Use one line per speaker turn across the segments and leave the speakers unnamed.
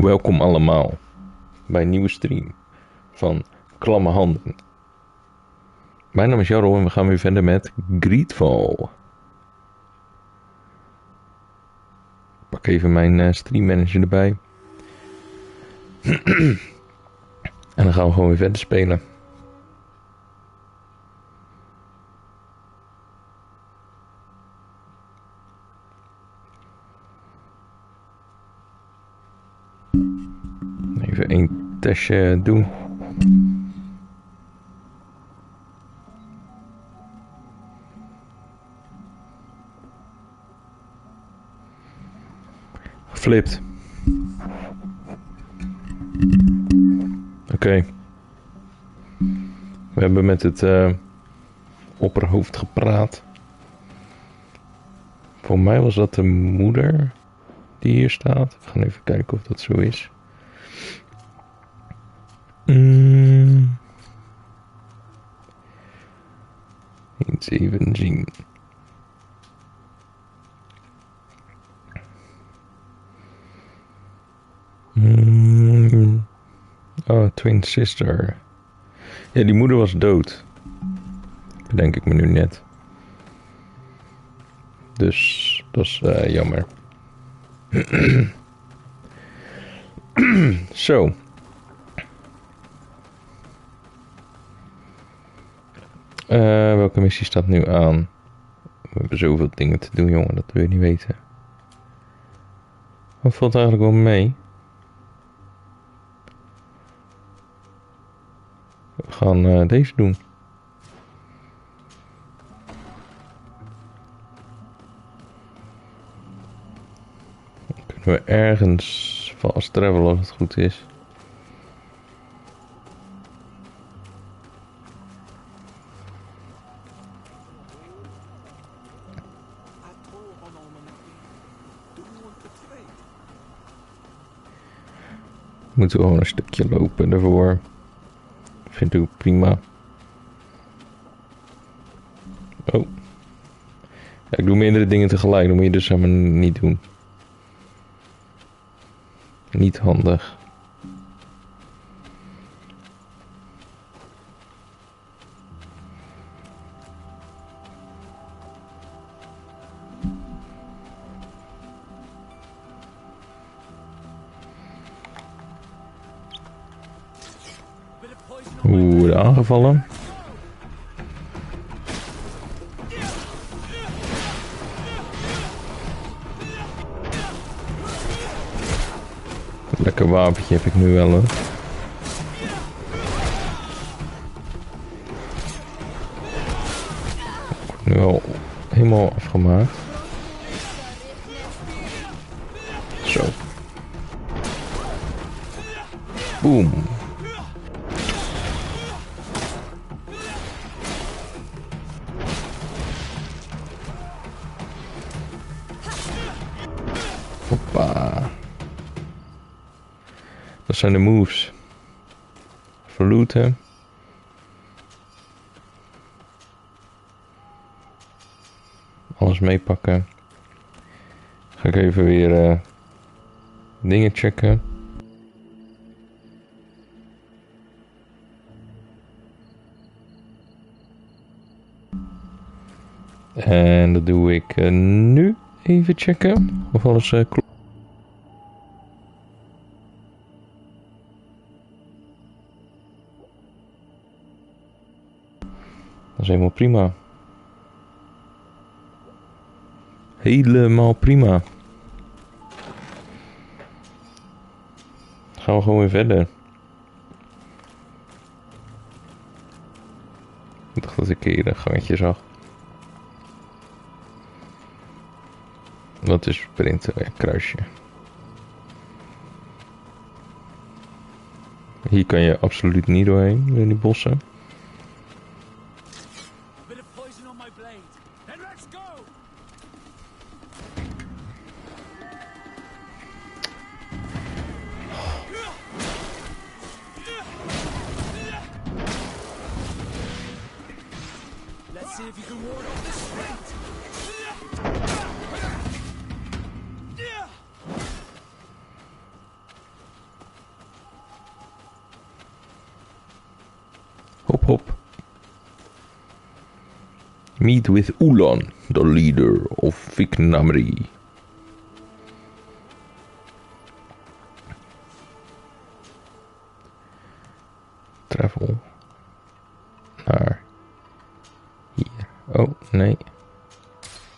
Welkom allemaal bij een nieuwe stream van Klamme Handen. Mijn naam is Jarl en we gaan weer verder met Greedfall. Ik pak even mijn stream manager erbij. En dan gaan we gewoon weer verder spelen. Even één testje doen. Geflipt. Oké. We hebben met het opperhoofd gepraat. Voor mij was dat de moeder die hier staat. We gaan even kijken of dat zo is. Eens even zien. Oh, twin sister. Ja, die moeder was dood. Bedenk ik me nu net. Dus dat is jammer. Zo. Welke missie staat nu aan? We hebben zoveel dingen te doen, jongen. Dat wil je niet weten. Wat valt eigenlijk wel mee? We gaan deze doen. Dan kunnen we ergens fast travelen als het goed is. Moeten we gewoon een stukje lopen daarvoor. Vind ik ook prima. Oh. Ja, ik doe meerdere dingen tegelijk. Dat moet je dus helemaal niet doen. Niet handig. Oeh, aangevallen. Lekker wapentje heb ik nu wel, hè. Nu al helemaal afgemaakt. Zo. Boom. Hoppa. Dat zijn de moves. Verlooten. Alles meepakken. Ga ik even weer dingen checken. En dat doe ik nu. Even checken of alles klopt. Dat is helemaal prima. Helemaal prima. Gaan we gewoon weer verder. Ik dacht dat ik hier een gangetje zag. Wat is sprinten? Ja, kruisje. Hier kan je absoluut niet doorheen, in die bossen. hop. Meet with Ulan, the leader of Vietnamri. Travel naar hier. Oh, nee.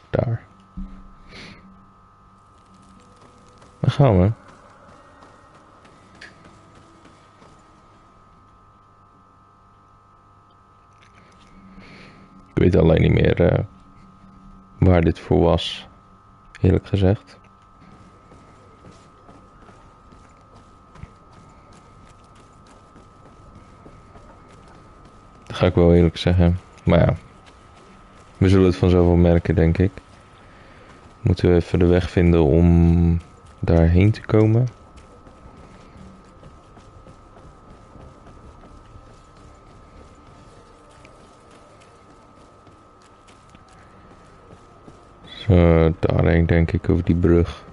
Daar. Daar gaan we. Ik weet alleen niet meer waar dit voor was, eerlijk gezegd. Dat ga ik wel eerlijk zeggen. Maar ja, we zullen het vanzelf wel merken, denk ik. Moeten we even de weg vinden om daarheen te komen. Zo, daarheen denk ik, over die brug.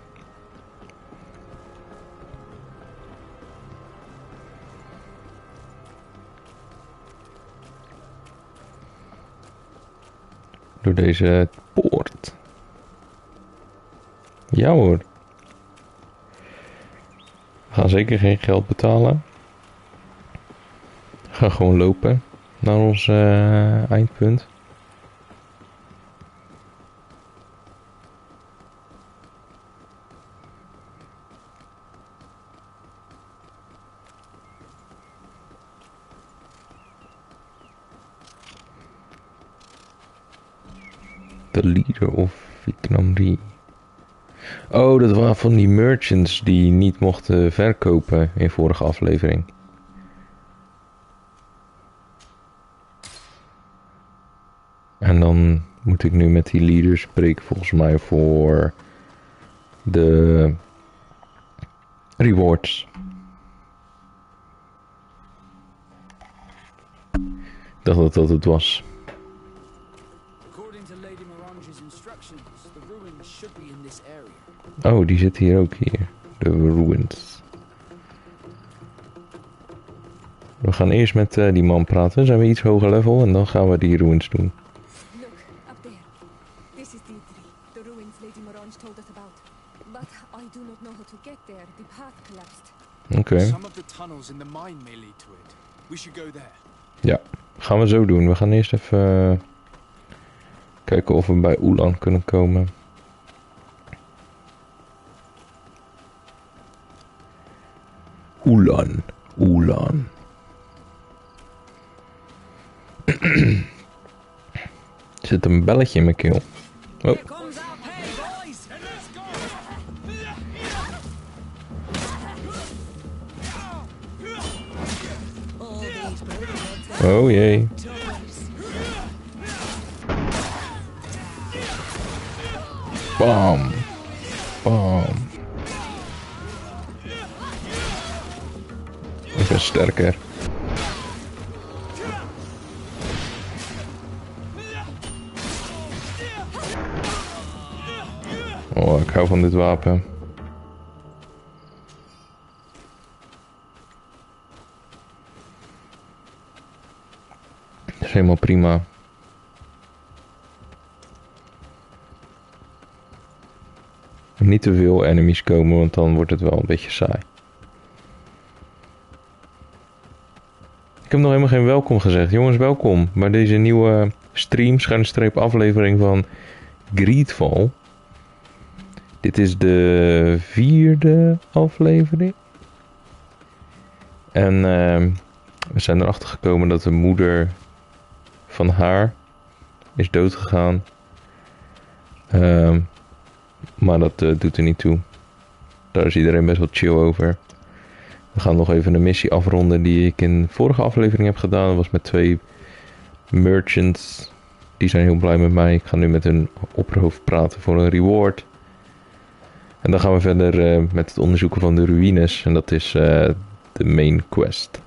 Door deze poort. Ja hoor. We gaan zeker geen geld betalen. We gaan gewoon lopen naar ons eindpunt. The leader of Vietnamri. Oh, dat waren van die merchants die niet mochten verkopen in vorige aflevering. En dan moet ik nu met die leaders spreken volgens mij voor de rewards. Ik dacht dat dat het was. Oh, die zit hier ook hier. De ruïnes. We gaan eerst met die man praten. Zijn we iets hoger level en dan gaan we die ruïnes doen.
Look, up there. This is the tree. The ruins Lady Morange told us about. But I do not know how to get there. The path collapsed.
Oké.
Some of the tunnels in the mine may lead to it. We should go there.
Ja, gaan we zo doen. We gaan eerst even kijken of we bij Ulan kunnen komen. Ulan. Ulan. Er zit een belletje in mijn keel. Oh. Oh jee. Bam. Bam. Ik ben sterker. Oh, ik hou van dit wapen. Dat is helemaal prima. Niet te veel enemies komen, want dan wordt het wel een beetje saai. Ik heb nog helemaal geen welkom gezegd. Jongens, welkom bij deze nieuwe stream, _, aflevering van Greedfall. Dit is de 4e aflevering. En we zijn erachter gekomen dat de moeder van haar is doodgegaan. Maar dat doet er niet toe. Daar is iedereen best wel chill over. We gaan nog even een missie afronden die ik in de vorige aflevering heb gedaan. Dat was met 2 merchants. Die zijn heel blij met mij. Ik ga nu met hun opperhoofd praten voor een reward. En dan gaan we verder met het onderzoeken van de ruïnes. En dat is de main quest.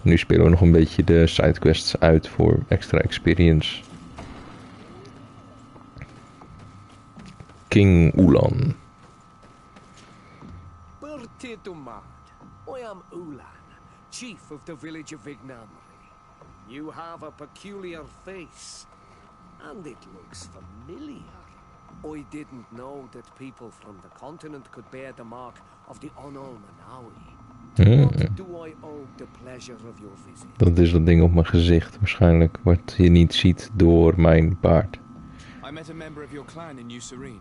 Nu spelen we nog een beetje de sidequests uit voor extra experience. King Ulan.
I am Ulan, chief of the village of Vietnam. You have a peculiar face, and it looks familiar. I didn't know that people from the continent could bear the mark of the Onalmanawi. What do I owe the pleasure of your visit?
Dat is dat ding op mijn gezicht waarschijnlijk, wat je niet ziet door mijn baard.
I met a member of your clan in New Serene,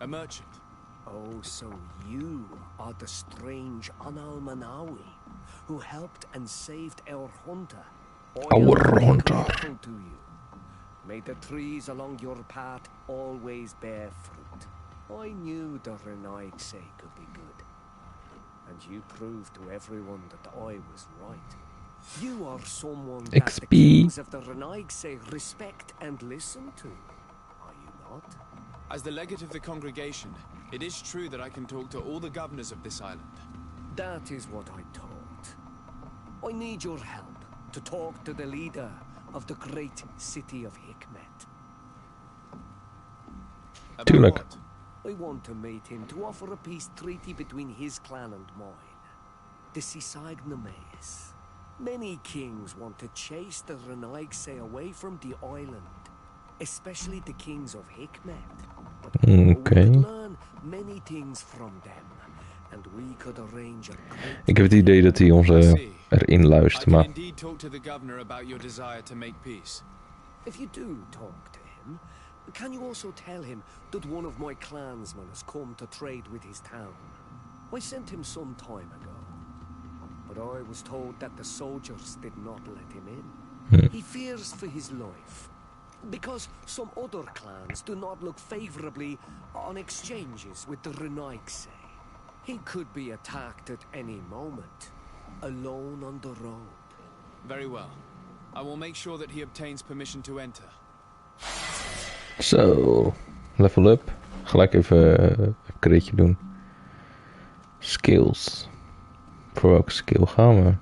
a merchant.
Oh, so you are the strange Onalmanawi who helped and saved our hunter.
Our hunter.
Grateful to you. May the trees along your path always bear fruit. I knew the Renaigse could be good. And you proved to everyone that I was right. You are someone that the kings of the Renaigse respect and listen to. Are you not?
As the legate of the congregation, it is true that I can talk to all the governors of this island.
That is what I thought. I need your help to talk to the leader of the great city of Hikmet.
Tuurlijk.
What?
I want to meet him to offer a peace treaty between his clan and mine. The Sisagnames. Many kings want to chase the Renaigse away from the island, especially the kings of Hikmet. But we could learn many things from them, and we could arrange a great...
Ik heb het idee dat hij ons erin luistert,
I can
maar...
indeed talk to the governor about your desire to make peace.
If you do talk to him, can you also tell him that one of my clansmen has come to trade with his town? I sent him some time ago, but I was told that the soldiers did not let him in. He fears for his life, because some other clans do not look favorably on exchanges with the Renaigse. He could be attacked at any moment, alone on the road.
Very well. I will make sure that he obtains permission to enter.
Zo, level up. Gelijk even een upgradeje doen. Skills. Voor welke skill gaan we?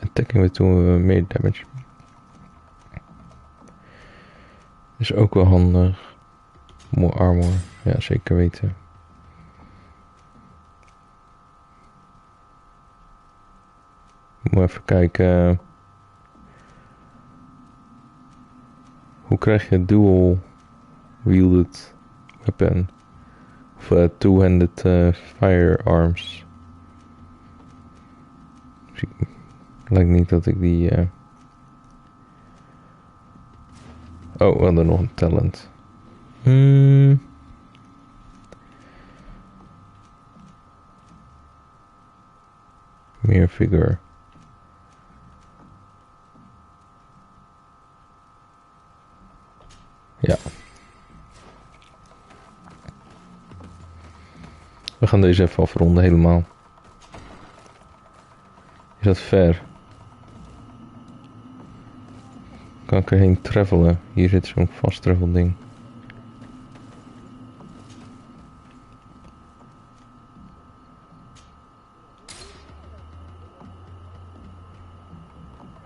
Attacking we doen we meer damage. Is ook wel handig. More armor. Ja, zeker weten. Moet even kijken. Hoe krijg je dual wielded weapon? Of two-handed firearms? Lijkt niet dat ik die... Oh, we hadden nog een talent. Meer figure. Ja. We gaan deze even afronden helemaal. Is dat ver? Kan ik erheen travelen? Hier zit zo'n vast travel ding.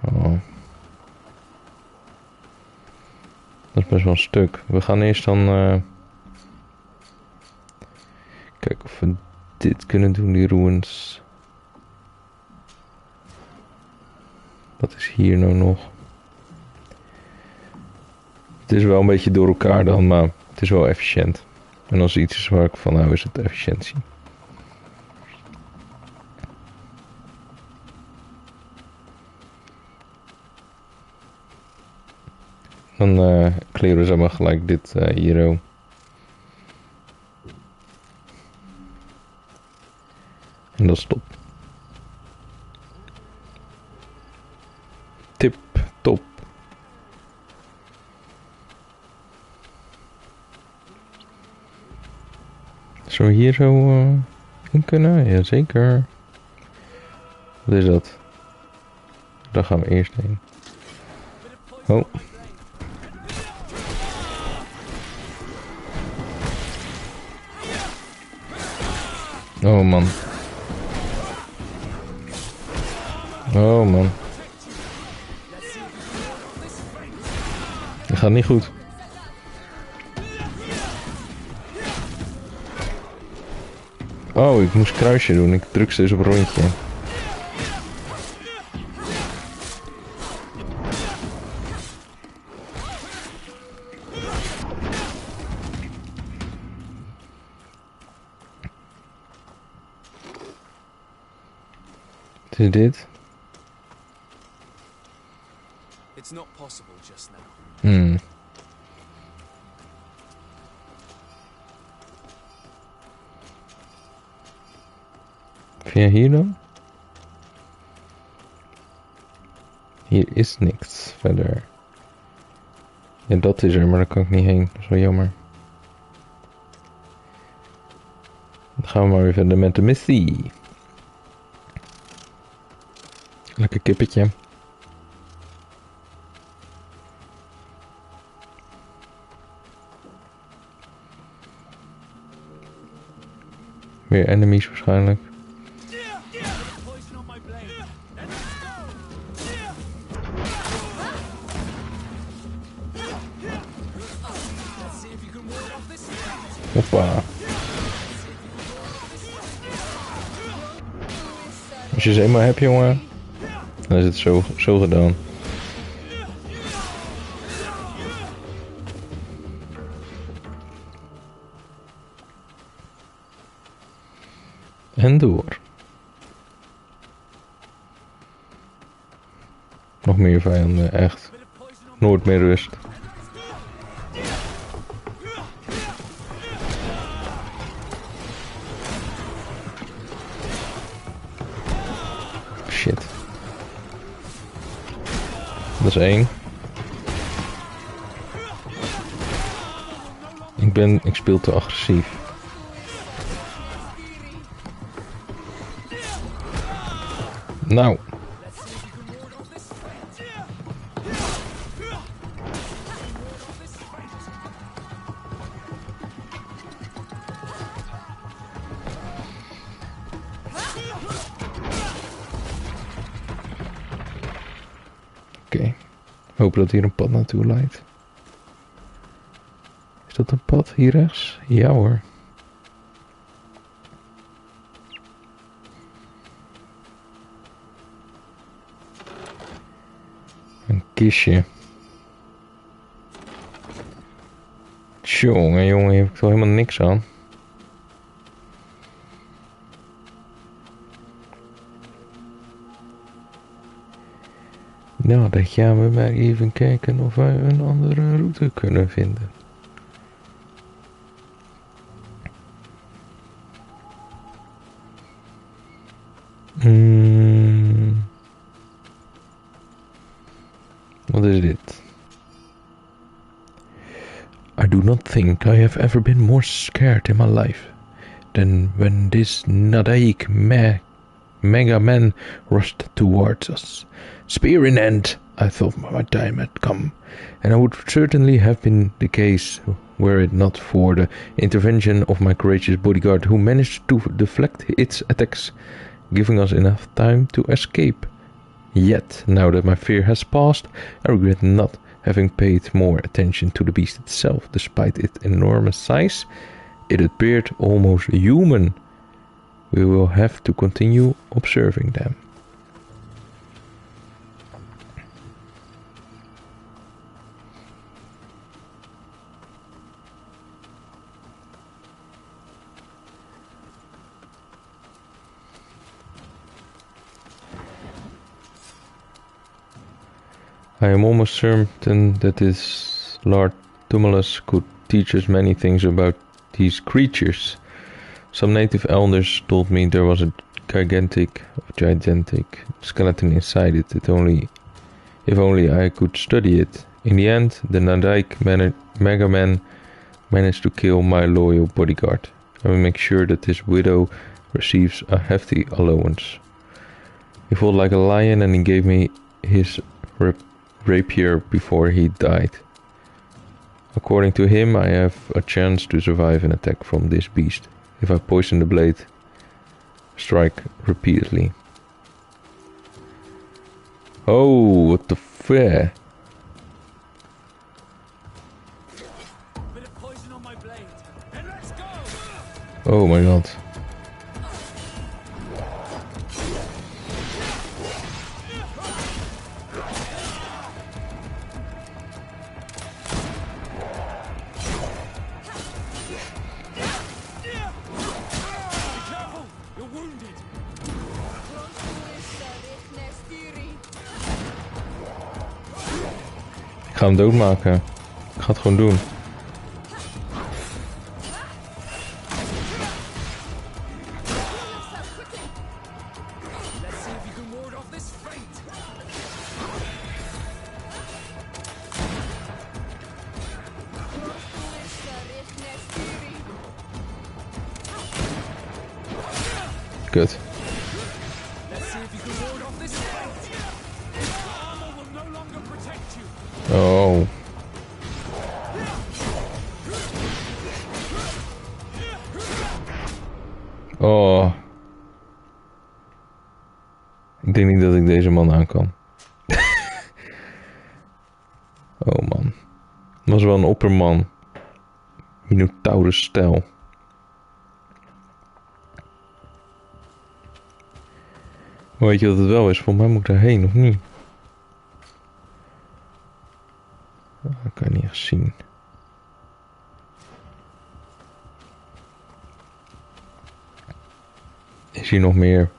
Oh. Dat is best wel een stuk. We gaan eerst dan... kijken of we dit kunnen doen, die ruïnes. Wat is hier nou nog? Het is wel een beetje door elkaar dan, maar het is wel efficiënt. En als iets is waar ik van hou, is het efficiëntie. Dan kleren we zeg maar gelijk dit hier. En dat is top. Tip top. Zou we hier zo in kunnen? Jazeker. Wat is dat? Daar gaan we eerst heen. Oh. Oh man. Oh man. Dat gaat niet goed. Oh, ik moest kruisje doen. Ik druk steeds op rondje. Het is dit.
It's not possible just now.
Via hier dan? Hier is niks verder. Ja, dat is er, maar daar kan ik niet heen. Dat is wel jammer. Dan gaan we maar weer verder met de missie. Lekker kippetje. Weer enemies waarschijnlijk. Hoppa. Als je ze eenmaal hebt, jongen, dan is het zo gedaan. En door. Nog meer vijanden, echt. Nooit meer rust. Shit. Dat is 1. Ik speel te agressief. Nou. Oké. Hopen dat hier een pad naartoe leidt. Is dat een pad hier rechts? Ja hoor. Een kistje. Jongen, hier heb ik toch helemaal niks aan. Nou, dan gaan we maar even kijken of wij een andere route kunnen vinden. Wat is dit? I do not think I have ever been more scared in my life than when this Nadaik Mega Man rushed towards us. Spear in hand, I thought my time had come, and I would certainly have been the case were it not for the intervention of my courageous bodyguard, who managed to deflect its attacks, giving us enough time to escape. Yet, now that my fear has passed, I regret not having paid more attention to the beast itself. Despite its enormous size, it appeared almost human. We will have to continue observing them. I am almost certain that this large tumulus could teach us many things about these creatures. Some native elders told me there was a gigantic skeleton inside it. If only I could study it. In the end, the Nadaik Mega Man managed to kill my loyal bodyguard. I will make sure that his widow receives a hefty allowance. He fought like a lion and he gave me his rapier before he died. According to him, I have a chance to survive an attack from this beast if I poison the blade, strike repeatedly. Oh, what the fuck? Oh my god. Ik ga hem doodmaken. Ik ga het gewoon doen.
Let's see if you can ward off this fate.
Kut.
Let's see if you can ward off this fate. Armor will no longer protect you.
Oh. Oh. Ik denk niet dat ik deze man aan kan. Oh man. Was wel een opperman. Minotaurus stijl. Maar weet je wat het wel is? Volgens mij moet ik daarheen, of niet? Oh, dat kan je niet echt zien. Is hier nog meer? Ik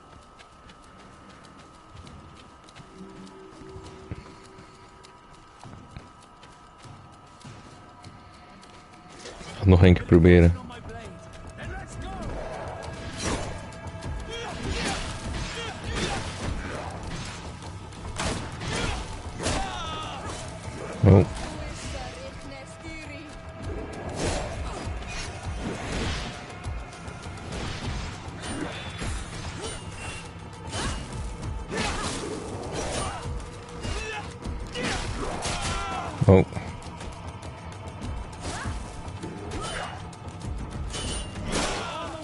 ga het nog één keer proberen.
On my blade. And let's go.
Oh. Oh.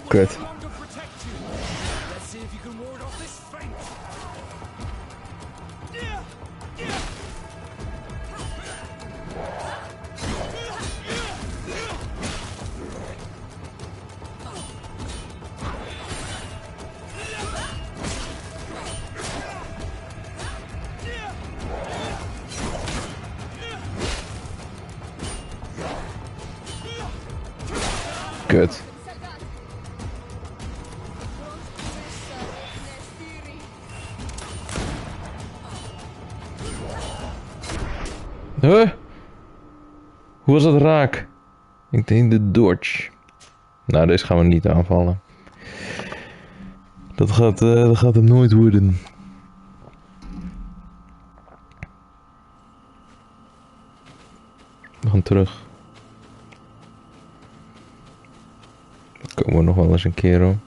Kut.
No longer protect you. Let's see if you can ward off this fate.
Kut. Huh? Hoe was dat raak? Ik denk de dodge. Nou, deze gaan we niet aanvallen. Dat gaat hem nooit worden. We gaan terug. Dan komen we nog wel eens een keer om.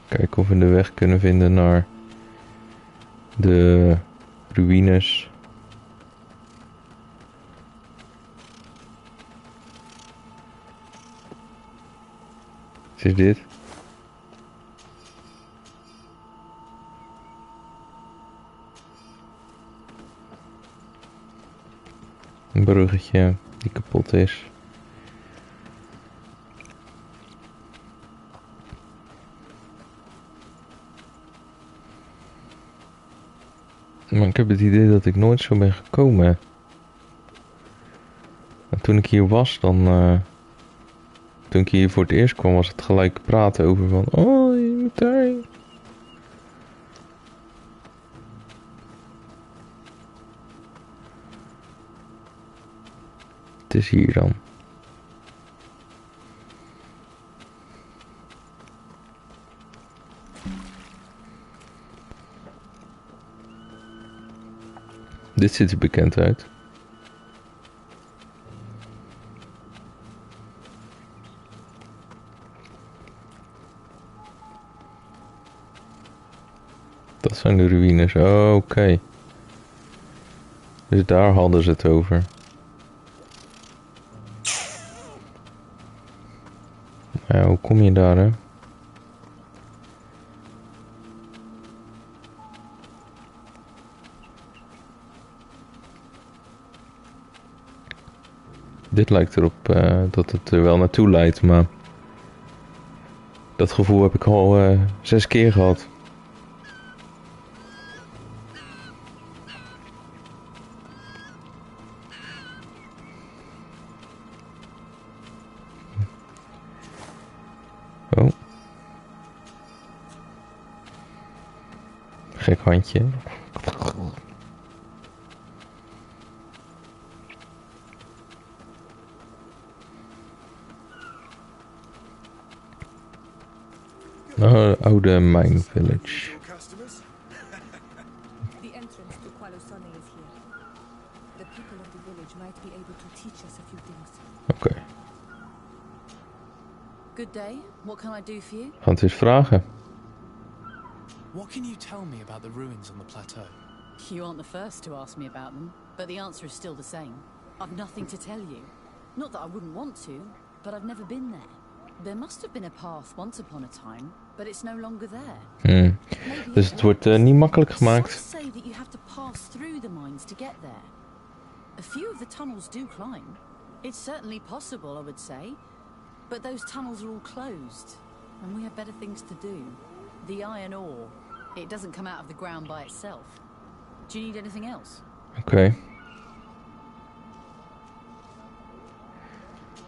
Kijken of we de weg kunnen vinden naar de ruïnes. Wat is dit? Een bruggetje die kapot is. Maar ik heb het idee dat ik nooit zo ben gekomen. En toen ik hier was, toen ik hier voor het eerst kwam, was het gelijk praten over van... Oh, je moet daarheen. Het is hier dan. Dit ziet er bekend uit. Dat zijn de ruïnes. Oh, oké. Dus daar hadden ze het over. Ja, hoe kom je daar, hè? Dit lijkt erop dat het er wel naartoe leidt, maar... Dat gevoel heb ik al 6 keer gehad. Oh. Gek handje. Oh, oude mine village.
The entrance to Qualusone is here. The people of the village might be able to teach us a few things.
Oké.
Good day. What can I do for you?
Gaan we eens vragen.
What can you tell me about the ruins on the plateau?
You aren't the first to ask me about them, but the answer is still the same. I've nothing to tell you. Not that I wouldn't want to, but I've never been there. There must have been a path once upon a time, but it's no longer there.
Dus het wordt niet makkelijk gemaakt.
Some say that you have to pass through the mines to get there. A few of the tunnels do climb. It's certainly possible, I would say. But those tunnels are all closed, and we have better things to do. The iron ore, it doesn't come out of the ground by itself. Do you need anything else?
Oké.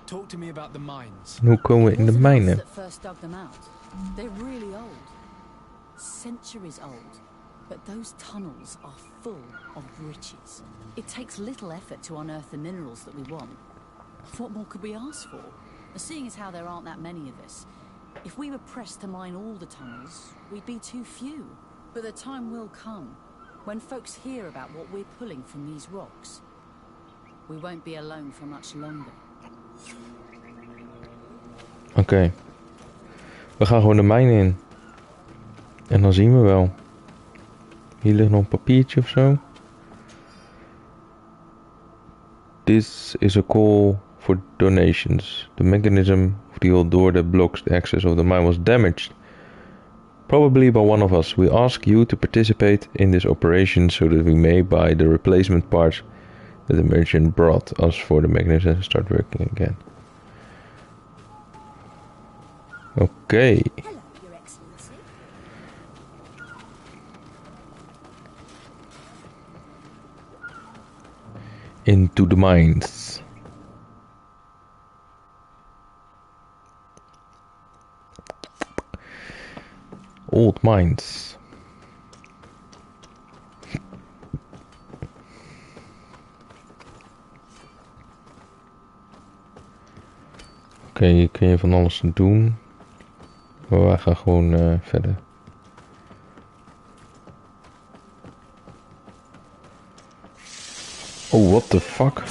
Talk to me about the mines.
Hoe komen we in de mijnen?
That first dug them out. They're really old. Centuries old. But those tunnels are full of riches. It takes little effort to unearth the minerals that we want. What more could we ask for? Seeing as how there aren't that many of us, if we were pressed to mine all the tunnels, we'd be too few. But the time will come when folks hear about what we're pulling from these rocks. We won't be alone for much longer.
Oké. We gaan gewoon de mijnen in. En dan zien we wel. Hier ligt nog een papiertje of zo. This is a call for donations. The mechanism of the old door that blocks the access of the mine was damaged. Probably by one of us. We ask you to participate in this operation so that we may buy the replacement parts that the merchant brought us for the mechanism and start working again. Okay.
Hello, Your Excellency.
Into the mines. Old mines. Oké, hier kun je van alles doen. Maar wij gaan gewoon verder. Oh, what the fuck?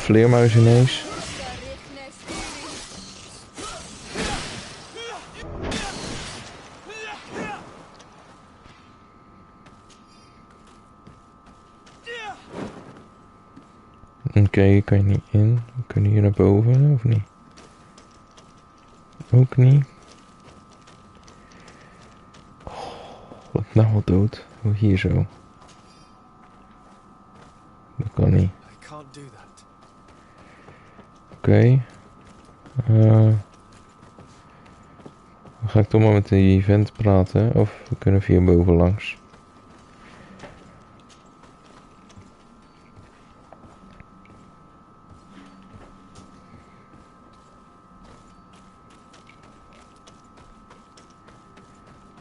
Vleermuis ineens. Oké, hier kan je niet in. We kunnen hier naar boven, of niet? Ook niet. Oh, wat nou al dood. Oh, hier zo. Dat kan niet.
I can't do that.
Oké. Dan ga ik toch maar met die vent praten. Of we kunnen via boven langs.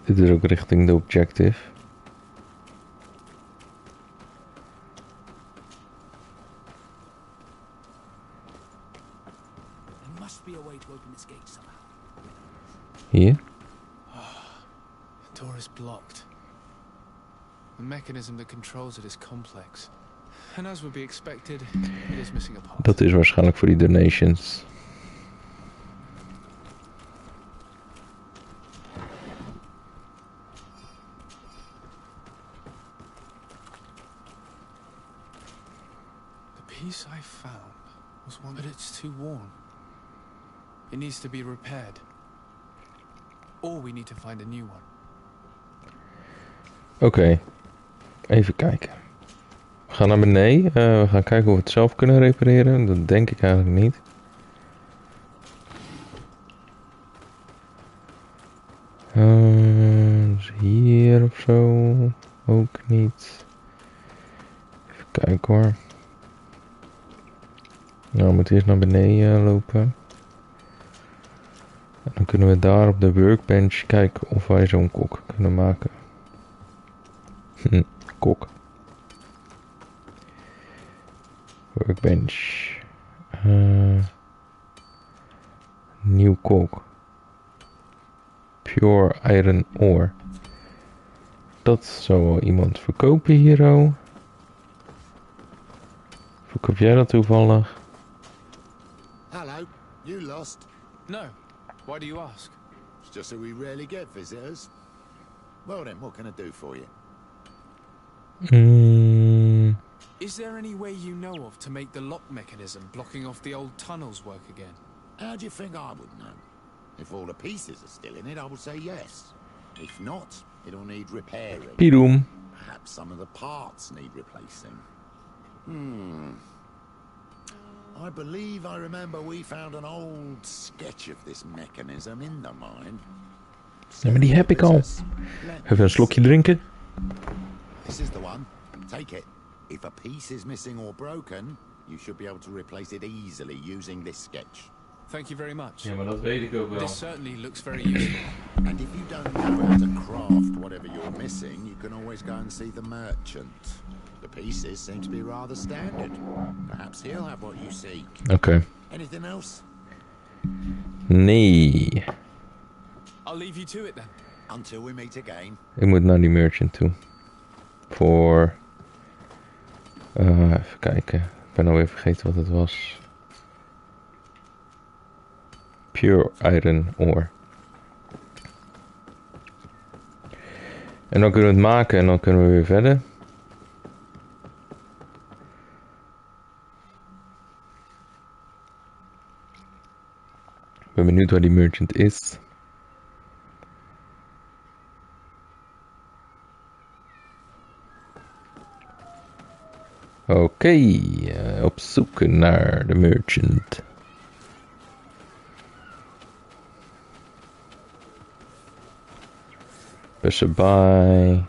Dit is ook richting de objective.
There must be a way to open this gate somehow.
Hier.
The door is blocked. The mechanism that controls it is complex. And as would be expected, it is missing a part.
Dat is waarschijnlijk voor die donations.
The piece I found was one, but it's too worn. It needs to be repaired. Or we need to find a new one.
Oké. Even kijken. We gaan naar beneden. We gaan kijken of we het zelf kunnen repareren. Dat denk ik eigenlijk niet. Dus hier of zo. Ook niet. Even kijken hoor. Nou, we moeten eerst naar beneden lopen. En dan kunnen we daar op de workbench kijken of wij zo'n kok kunnen maken. Kok. Workbench. Nieuw kok. Pure iron ore. Dat zou wel iemand verkopen hier al. Verkoop jij dat toevallig?
Hello, you lost.
No. Why do you ask?
It's just that we rarely get visitors. Well then, what can I do for you?
Is there any way you know of to make the lock mechanism blocking off the old tunnels work again?
How do you think I would know? If all the pieces are still in it, I would say yes. If not, it'll need repairing.
Piroem.
Perhaps some of the parts need replacing. I believe I remember we found an old sketch of this mechanism in the mine.
Ja, maar die heb ik al. Even een slokje drinken.
This is the one. Take it. If a piece is missing or broken, you should be able to replace it easily using this sketch.
Thank you very much.
Ja, maar dat weet ik ook wel.
This certainly looks very useful.
And if you don't know how to craft whatever you're missing, you can always go and see the merchant. The pieces seem to be rather standard. Perhaps he'll have what you seek.
Oké.
Anything else?
Nee.
I'll leave you to it then.
Until we meet again.
Ik moet naar die merchant toe. Voor... even kijken. Ik ben alweer vergeten wat het was. Pure iron ore. En dan kunnen we het maken en dan kunnen we weer verder. Ik ben benieuwd waar die merchant is. Oké, op zoek naar de merchant. Tussenbij.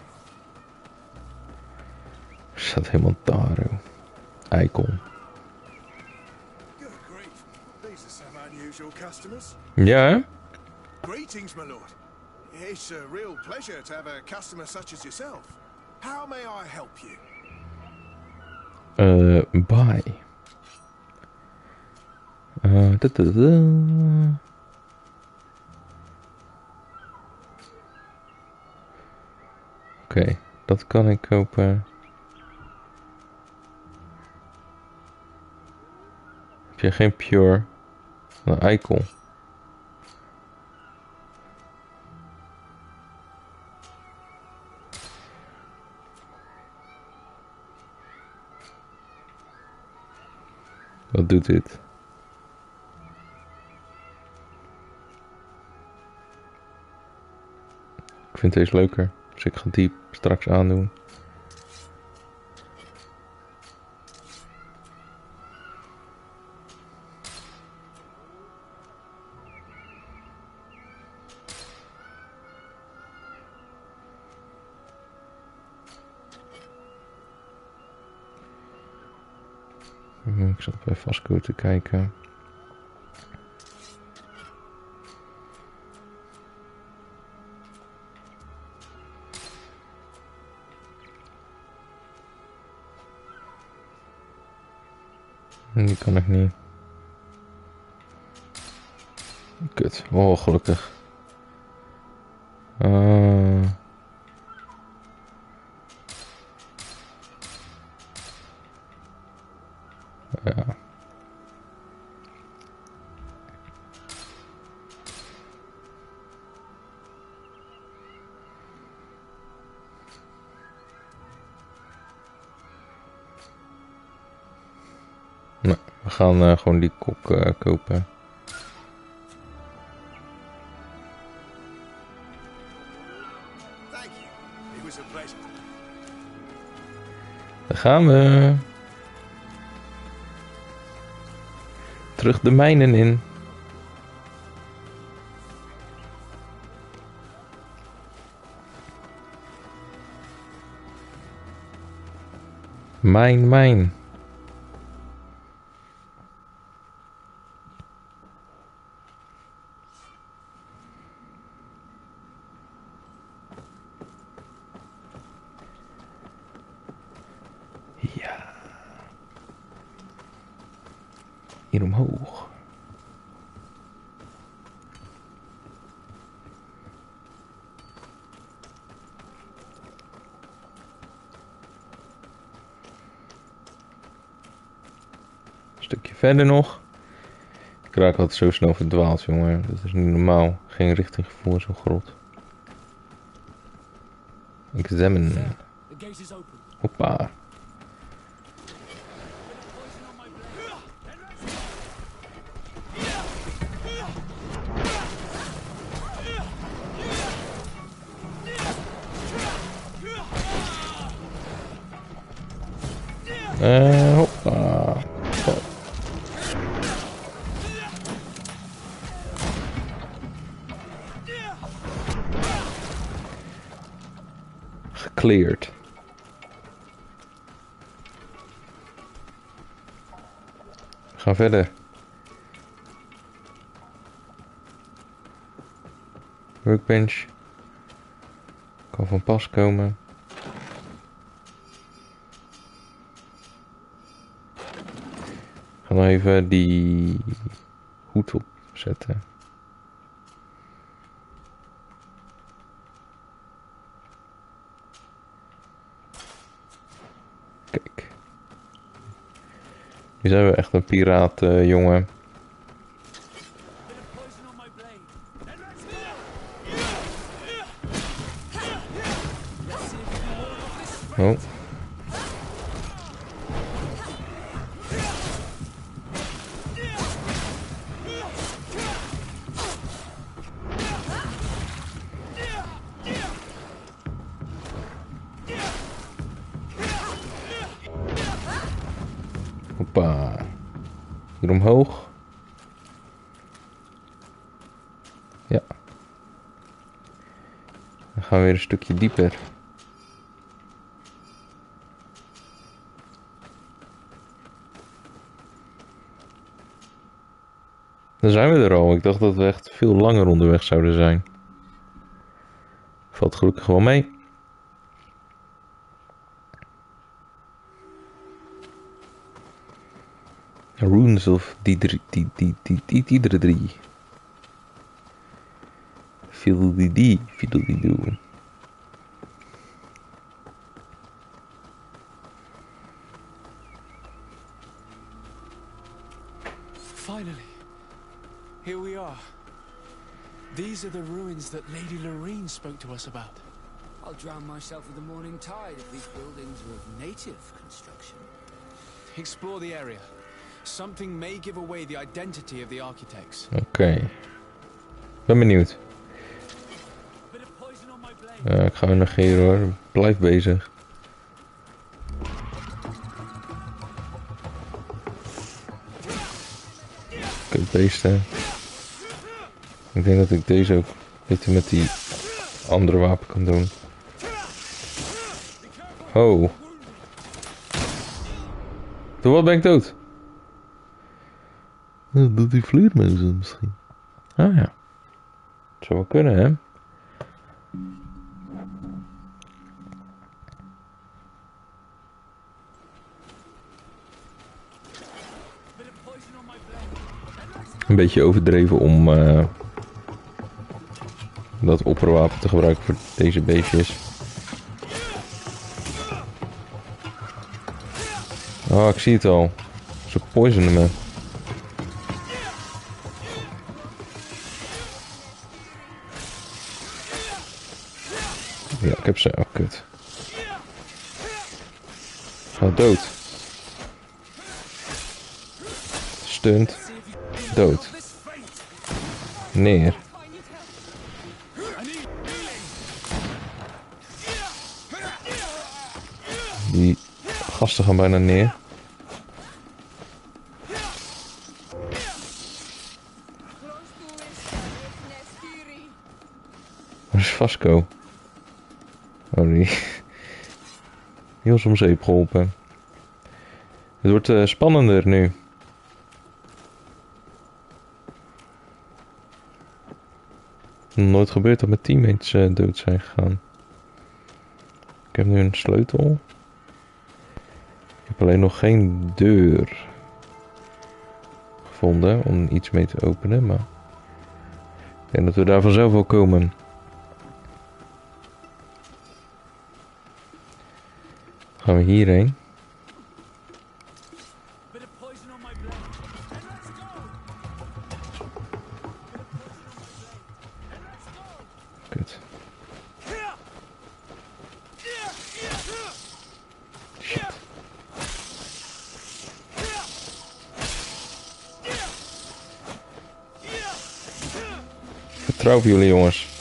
Staat helemaal daar, joh. Eikel.
Good grief. These are some unusual customers.
Ja, hè?
Greetings, my lord. It's a real pleasure to have a customer such as yourself. How may I help you?
Buy. Oké, dat kan ik kopen. Heb je geen pure? Een eikel. Wat doet dit? Ik vind deze leuker. Dus ik ga die straks aandoen. Ik zat bij vastgoed te kijken. Die kan ik niet. Kut. Oh, gelukkig. Ja. Nee, we gaan gewoon die kok kopen.
Thank you. It was a pleasure.
Daar gaan we. Terug de mijnen in. Mijn. Hier omhoog. Een stukje verder nog. Ik raak altijd zo snel verdwaald, jongen. Dat is niet normaal. Geen richtinggevoel in zo'n grot. Examine.
The gate is open.
Hoppa. Hoppa. Oh. Gecleared. We gaan verder. Workbench. Kan van pas komen. Ik ga nog even die hoed opzetten. Kijk. Nu zijn we echt een piraat, jongen. Oh. Hoppa. Hier omhoog. Ja. Dan gaan we weer een stukje dieper. Dan zijn we er al. Ik dacht dat we echt veel langer onderweg zouden zijn. Valt gelukkig wel mee. Runes of die drie. Fiddle-dee-doo.
Finally, here we are. These are the ruins that Lady Lorene spoke to us about.
I'll drown myself with the morning tide if these buildings are of native construction.
Explore the area. Something may give away the identity of the architects.
Oké. Ben benieuwd. Ik ga hem negeren hoor. Blijf bezig. Oké, beesten. Ik denk dat ik deze ook beter met die andere wapen kan doen. Oh. Door wat ben ik dood? Dat die vleermuizen misschien. Ah ja. Het zou wel kunnen, hè? Een beetje overdreven om dat opperwapen te gebruiken voor deze beestjes. Oh, ik zie het al. Ze poisonen me. Ja, ik heb ze. Oh, kut. Ga dood. Stunt. Dood. Neer. Die gasten gaan bijna neer. Waar is Vasco? Oh, die was om zeep geholpen. Het wordt spannender nu. Nooit gebeurd dat mijn teammates dood zijn gegaan. Ik heb nu een sleutel. Ik heb alleen nog geen deur gevonden om iets mee te openen, maar ik denk dat we daar vanzelf wel komen. Gaan we hierheen? Kut. Shit. Vertrouw op jullie jongens.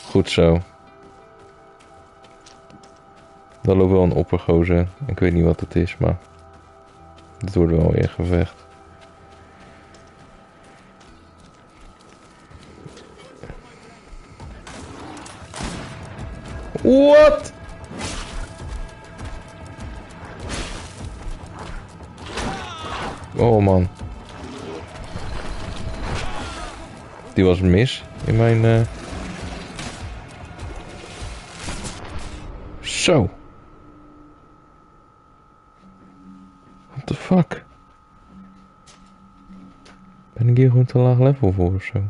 Goed zo. Dan loopt wel een oppergozer. Ik weet niet wat het is, maar dit wordt wel weer een gevecht. What? Oh man. Die was mis in mijn... Zo. What the fuck? Ben ik hier gewoon te laag level voor of zo?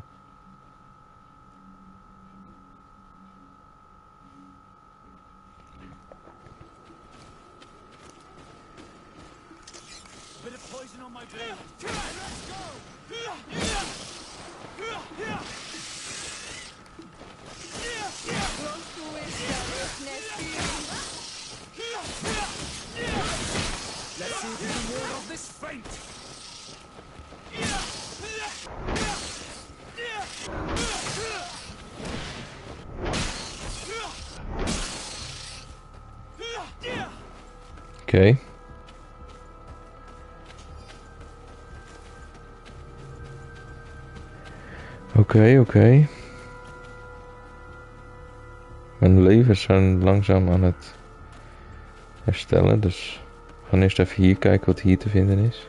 Oké. Oké. Mijn levens zijn langzaam aan het herstellen, dus we gaan eerst even hier kijken wat hier te vinden is.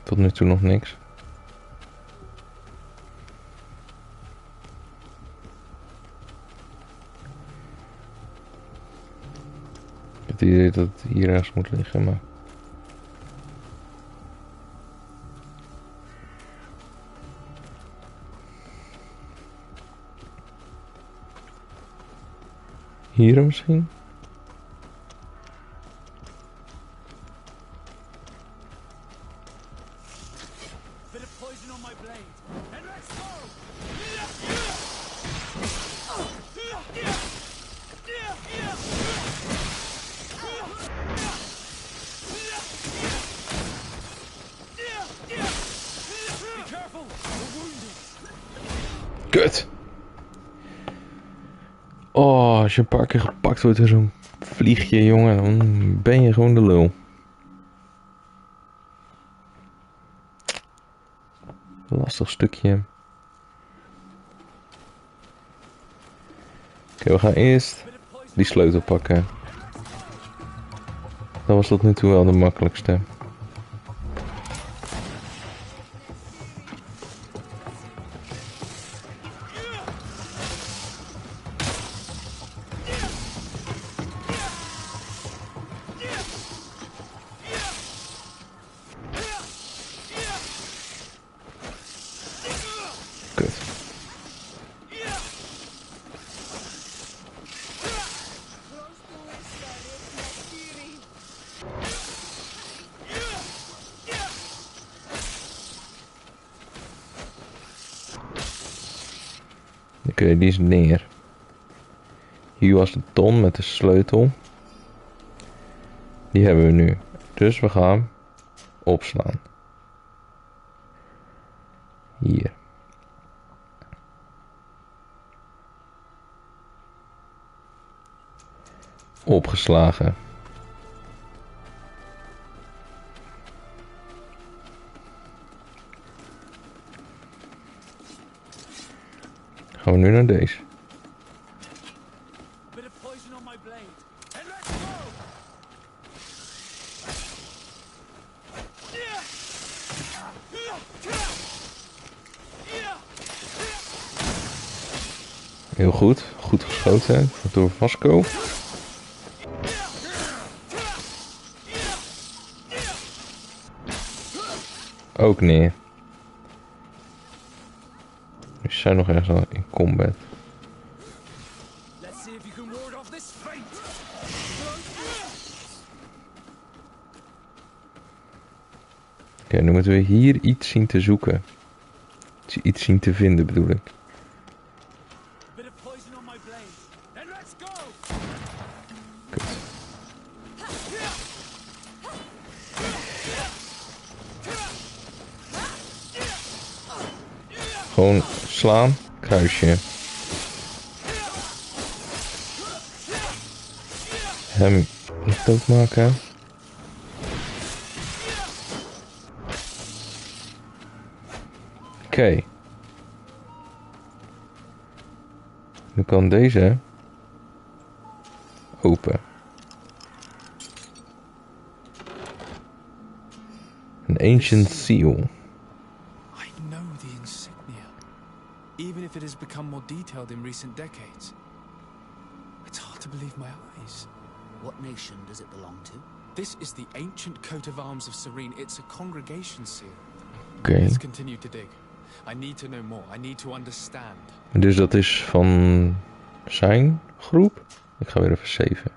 Tot nu toe nog niks. Ik heb het idee dat het hier ergens moet liggen, maar... Hier misschien? Kut! Oh, als je een paar keer gepakt wordt door zo'n vliegje, jongen, dan ben je gewoon de lul. Lastig stukje. Oké, we gaan eerst die sleutel pakken. Dat was tot nu toe wel de makkelijkste. Kut. Oké, die is neer. Hier was de ton met de sleutel. Die hebben we nu. Dus we gaan opslaan. Hier. Opgeslagen. Gaan we nu naar deze. Heel goed. Goed geschoten door Vasco. Ook neer. We zijn nog ergens al in combat. Oké, nu moeten we hier iets zien te zoeken. Iets zien te vinden bedoel ik. Kut. Gewoon slaan, kruisje. Hem doodmaken. Oké. Nu kan deze open. Een ancient seal.
I know the insignia. Even if it has become more detailed in recent decades. It's hard to believe my eyes.
What nation does it belong to?
This is the ancient coat of arms of Serene. It's a congregation seal.
Oké.
Let's continue to dig. I need to know more. I need to understand.
Dus dat is van zijn groep. Ik ga weer even saven.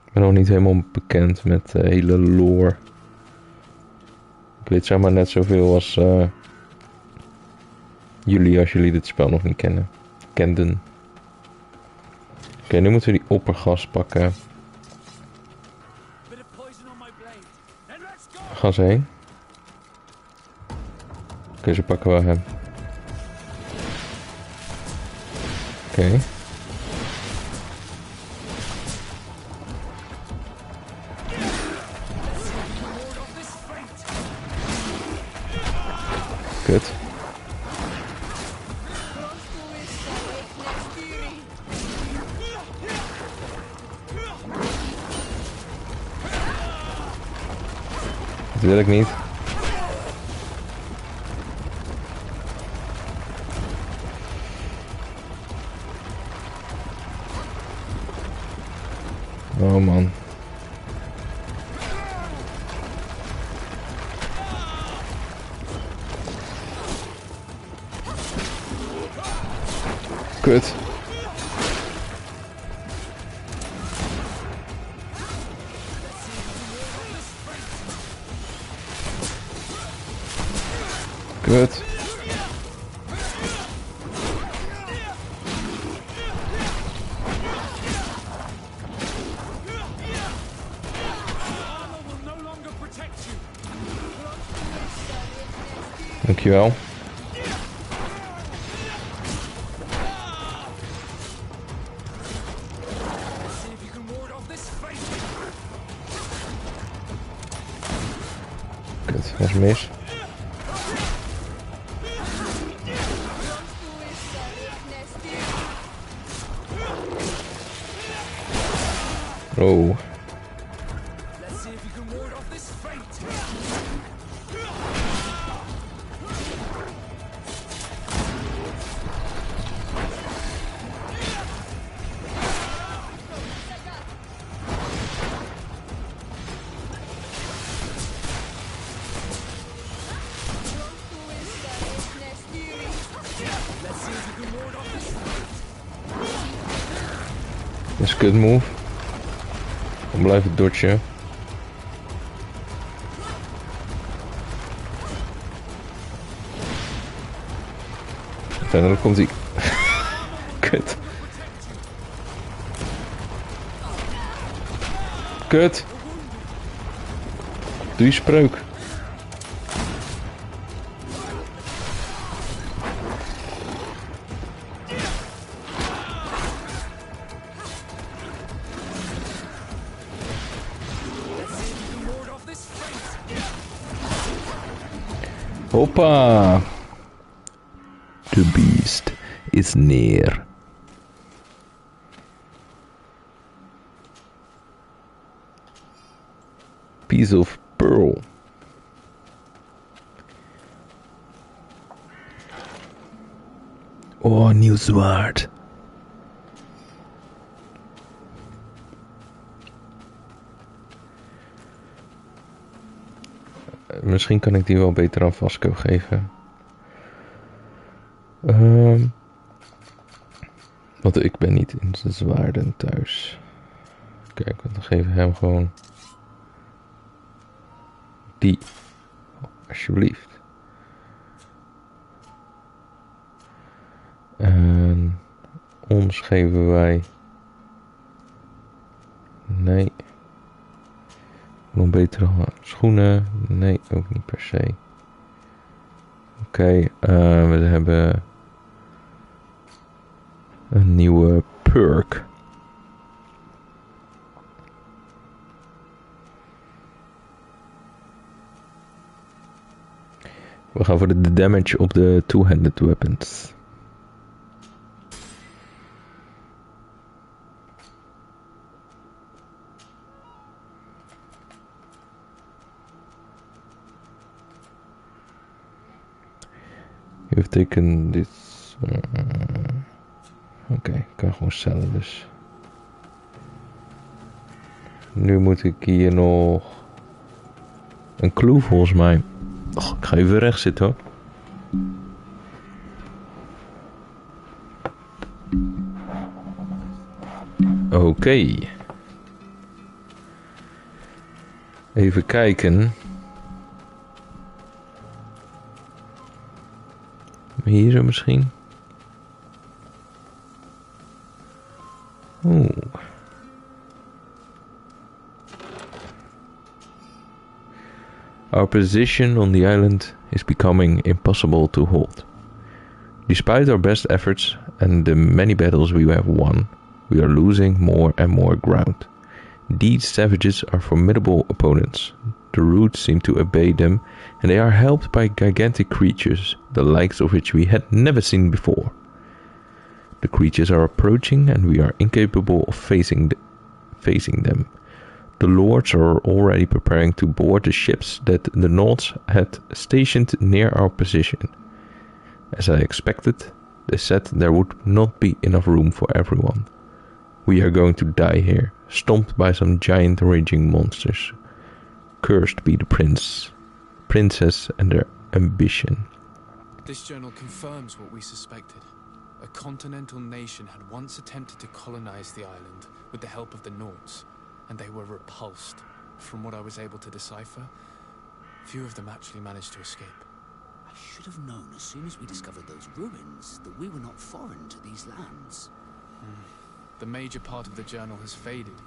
Ik ben nog niet helemaal bekend met de hele lore. Ik weet zeg maar net zoveel als jullie als jullie dit spel nog niet kenden. Oké, nu moeten we die oppergas pakken. Waar gaan ze heen? Oké, ze pakken wel hem. Oké. Kut. Dat wil ik niet. Oh man. Kut. Kut. Dankjewel. Kut, dat is mis. Oh. Dat is kut move. Dan blijf ik dodgen. En dan komt hij. Kut. Kut. Doe je spreuk. Hoppa. The beast is near. Piece of pearl. zwaard. Misschien kan ik die wel beter aan Vasco geven. Want ik ben niet in zijn zwaarden thuis. Kijk, dan geven we hem gewoon die. Alsjeblieft. En ons geven wij... Nee. Nog betere schoenen? Nee, ook niet per se. Oké, we hebben een nieuwe perk. We gaan voor de damage op de two-handed weapons. You've taken this... Oké, ik kan gewoon cellen dus. Nu moet ik hier nog... Een clue volgens mij. Oh, ik ga even rechts zitten hoor. Oké. Even kijken. Hier zo misschien. Oeh. Our position on the island is becoming impossible to hold. Despite our best efforts and the many battles we have won, we are losing more and more ground. These savages are formidable opponents. The roots seem to obey them, and they are helped by gigantic creatures, the likes of which we had never seen before. The creatures are approaching, and we are incapable of facing them. The lords are already preparing to board the ships that the Nords had stationed near our position. As I expected, they said there would not be enough room for everyone. We are going to die here, stomped by some giant raging monsters. Cursed be the princess and their ambition.
This journal confirms what we suspected. A continental nation had once attempted to colonize the island with the help of the Nords, and they were repulsed. From what I was able to decipher, few of them actually managed to escape.
I should have known as soon as we discovered those ruins that we were not foreign to these lands.
The major part of the journal has faded,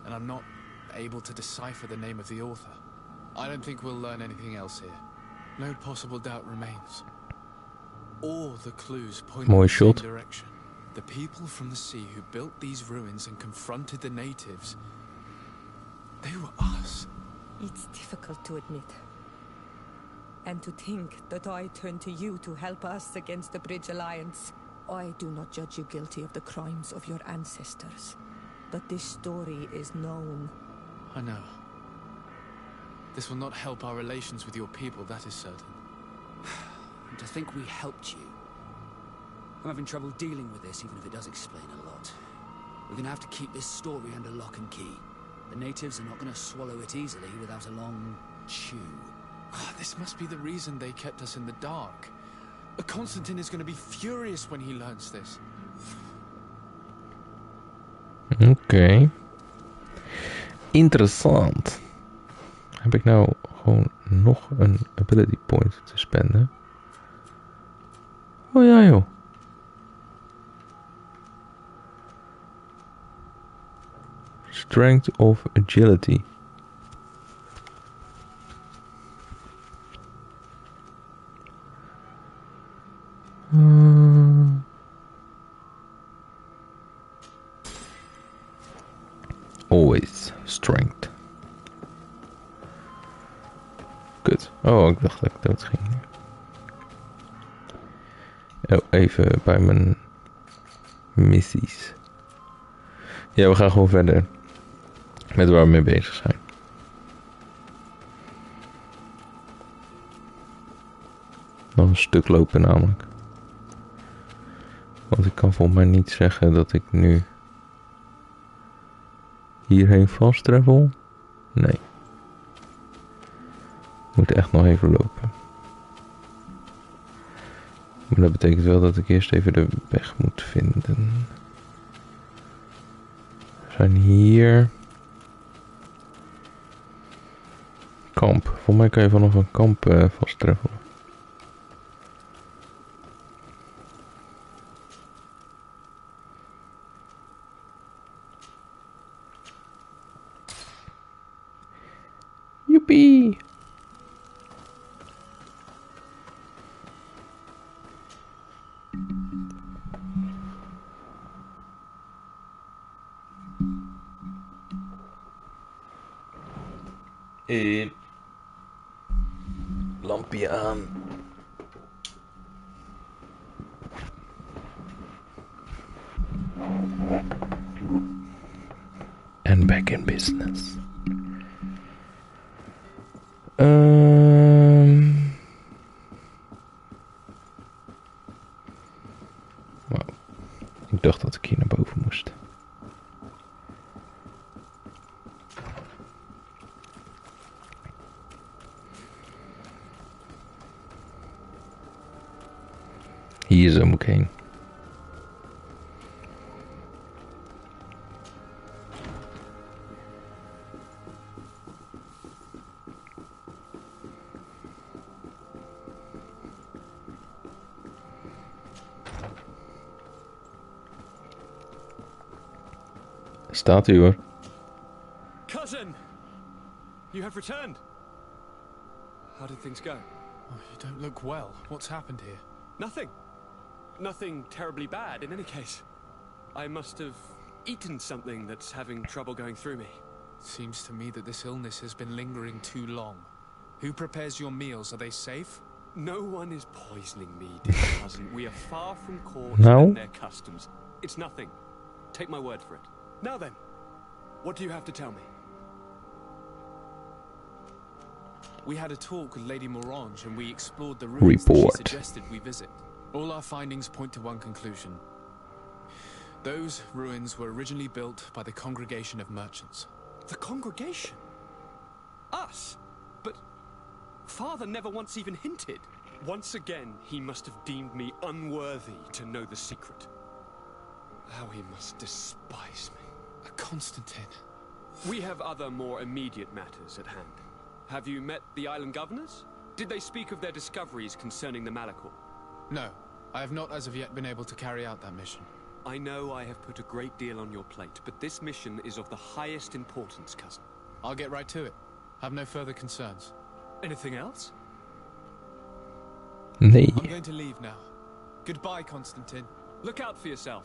and I'm not able to decipher the name of the author. I don't think we'll learn anything else here. No possible doubt remains. All the clues point in the same direction. The people from the sea who built these ruins and confronted the natives, they were us.
It's difficult to admit. And to think that I turned to you to help us against the Bridge Alliance. I do not judge you guilty of the crimes of your ancestors. But this story is known.
I know. This will not help our relations with your people, that is certain.
And to think we helped you. I'm having trouble dealing with this, even if it does explain a lot. We're gonna have to keep this story under lock and key. The natives are not gonna swallow it easily without a long chew.
This must be the reason they kept us in the dark. Constantine is gonna be furious when he learns this.
Oké. Interessant. Heb ik nou gewoon nog een ability point te spenden? Oh ja joh. Strength of agility. Always strength. Kut. Oh, ik dacht dat ik dood ging. Oh, even bij mijn missies. Ja, we gaan gewoon verder met waar we mee bezig zijn. Nog een stuk lopen namelijk. Want ik kan volgens mij niet zeggen dat ik nu hierheen fast travel. Nee. Ik moet echt nog even lopen. Maar dat betekent wel dat ik eerst even de weg moet vinden. We zijn hier. Kamp. Volgens mij kan je vanaf een kamp vast travelen. Joepie! Lampje aan. And back in business. Wow. Ik dacht dat ik hier naar boven moest. Hier zo moet ik heen. Staat u hoor.
Cousin! You have returned. How did things go?
Oh, you don't look well. What's happened here?
Nothing. Nothing terribly bad in any case. I must have eaten something that's having trouble going through me.
Seems to me that this illness has been lingering too long. Who prepares your meals? Are they safe?
No one is poisoning me, dear cousin. We are far from court
No?
and their customs. It's nothing. Take my word for it. Now then, what do you have to tell me?
We had a talk with Lady Morange and we explored the ruins that she suggested we visit. All our findings point to one conclusion. Those ruins were originally built by the Congregation of Merchants.
The congregation? Us? But Father never once even hinted. Once again, he must have deemed me unworthy to know the secret. How he must despise me.
Constantine.
We have other more immediate matters at hand. Have you met the island governors? Did they speak of their discoveries concerning the Malachor?
No, I have not as of yet been able to carry out that mission.
I know I have put a great deal on your plate, but this mission is of the highest importance, cousin.
I'll get right to it. Have no further concerns.
Anything else?
Nee.
I'm going to leave now. Goodbye, Constantine.
Look out for yourself.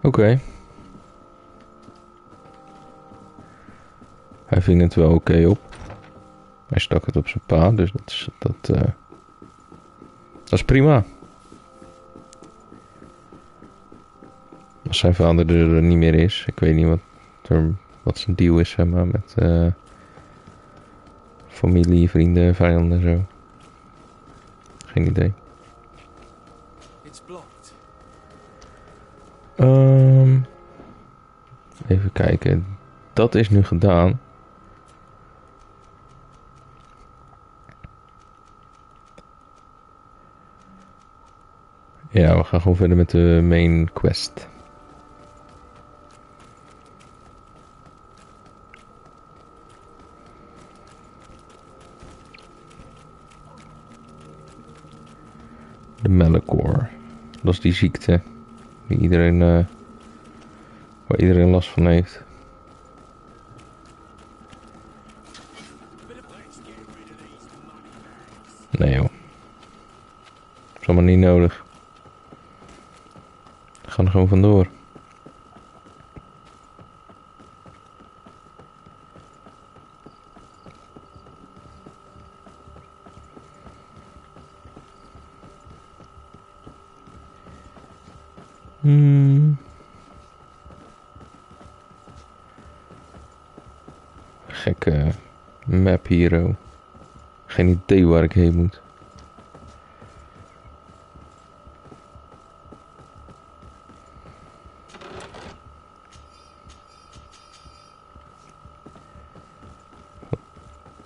Oké. Hij ving het wel oké op. Hij stak het op zijn pa, dus dat is prima. Als zijn vader er niet meer is. Ik weet niet wat zijn deal is, zeg maar, met familie, vrienden, vijanden en zo. Geen idee.
It's blocked.
Even kijken. Dat is nu gedaan. Ja, we gaan gewoon verder met de main quest. De Malachor. Dat is die ziekte die iedereen, waar iedereen last van heeft. Nee joh. Is allemaal niet nodig. We gaan er gewoon vandoor. Gekke map hier. Geen idee waar ik heen moet.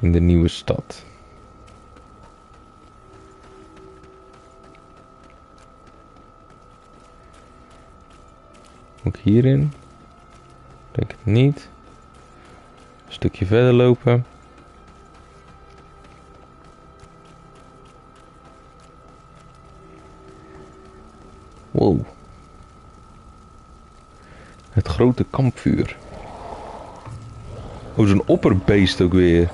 In de nieuwe stad. Moet ik hierin? Denk het niet. Een stukje verder lopen. Wow. Het grote kampvuur. Oh, zo'n opperbeest ook weer.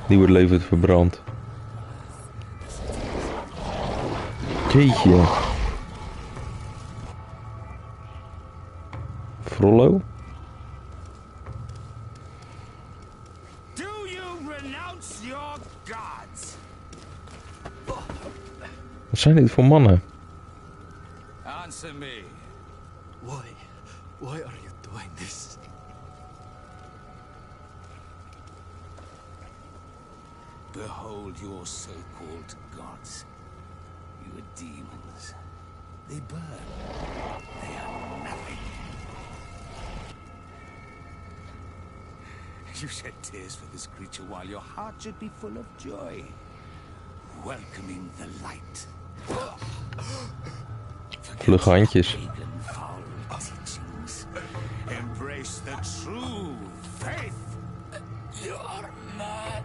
Die wordt levend verbrand. Jeetje. Frollo?
Do you renounce your gods?
Wat zijn dit voor mannen?
Answer me.
Why are you doing this?
Behold your so-called gods. You are demons. They burn. They are nothing. You shed tears for this creature while your heart should be full of joy. Welcoming the light.
Vlugge handjes.
Embrace the true faith.
You are mad.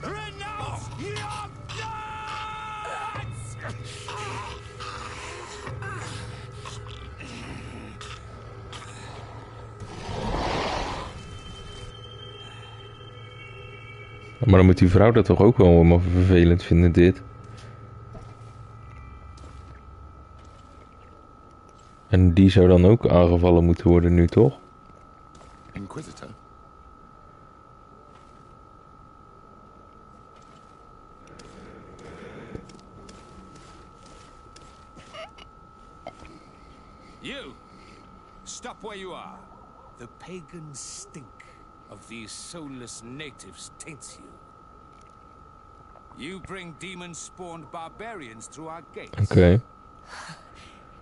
Renounce your gods!
Maar dan moet die vrouw dat toch ook wel helemaal vervelend vinden, dit. En die zou dan ook aangevallen moeten worden nu, toch?
Inquisitor.
You! Stop where you are. The pagan stink of these soulless natives taints you. You bring demon-spawned barbarians through our gates.
Oké.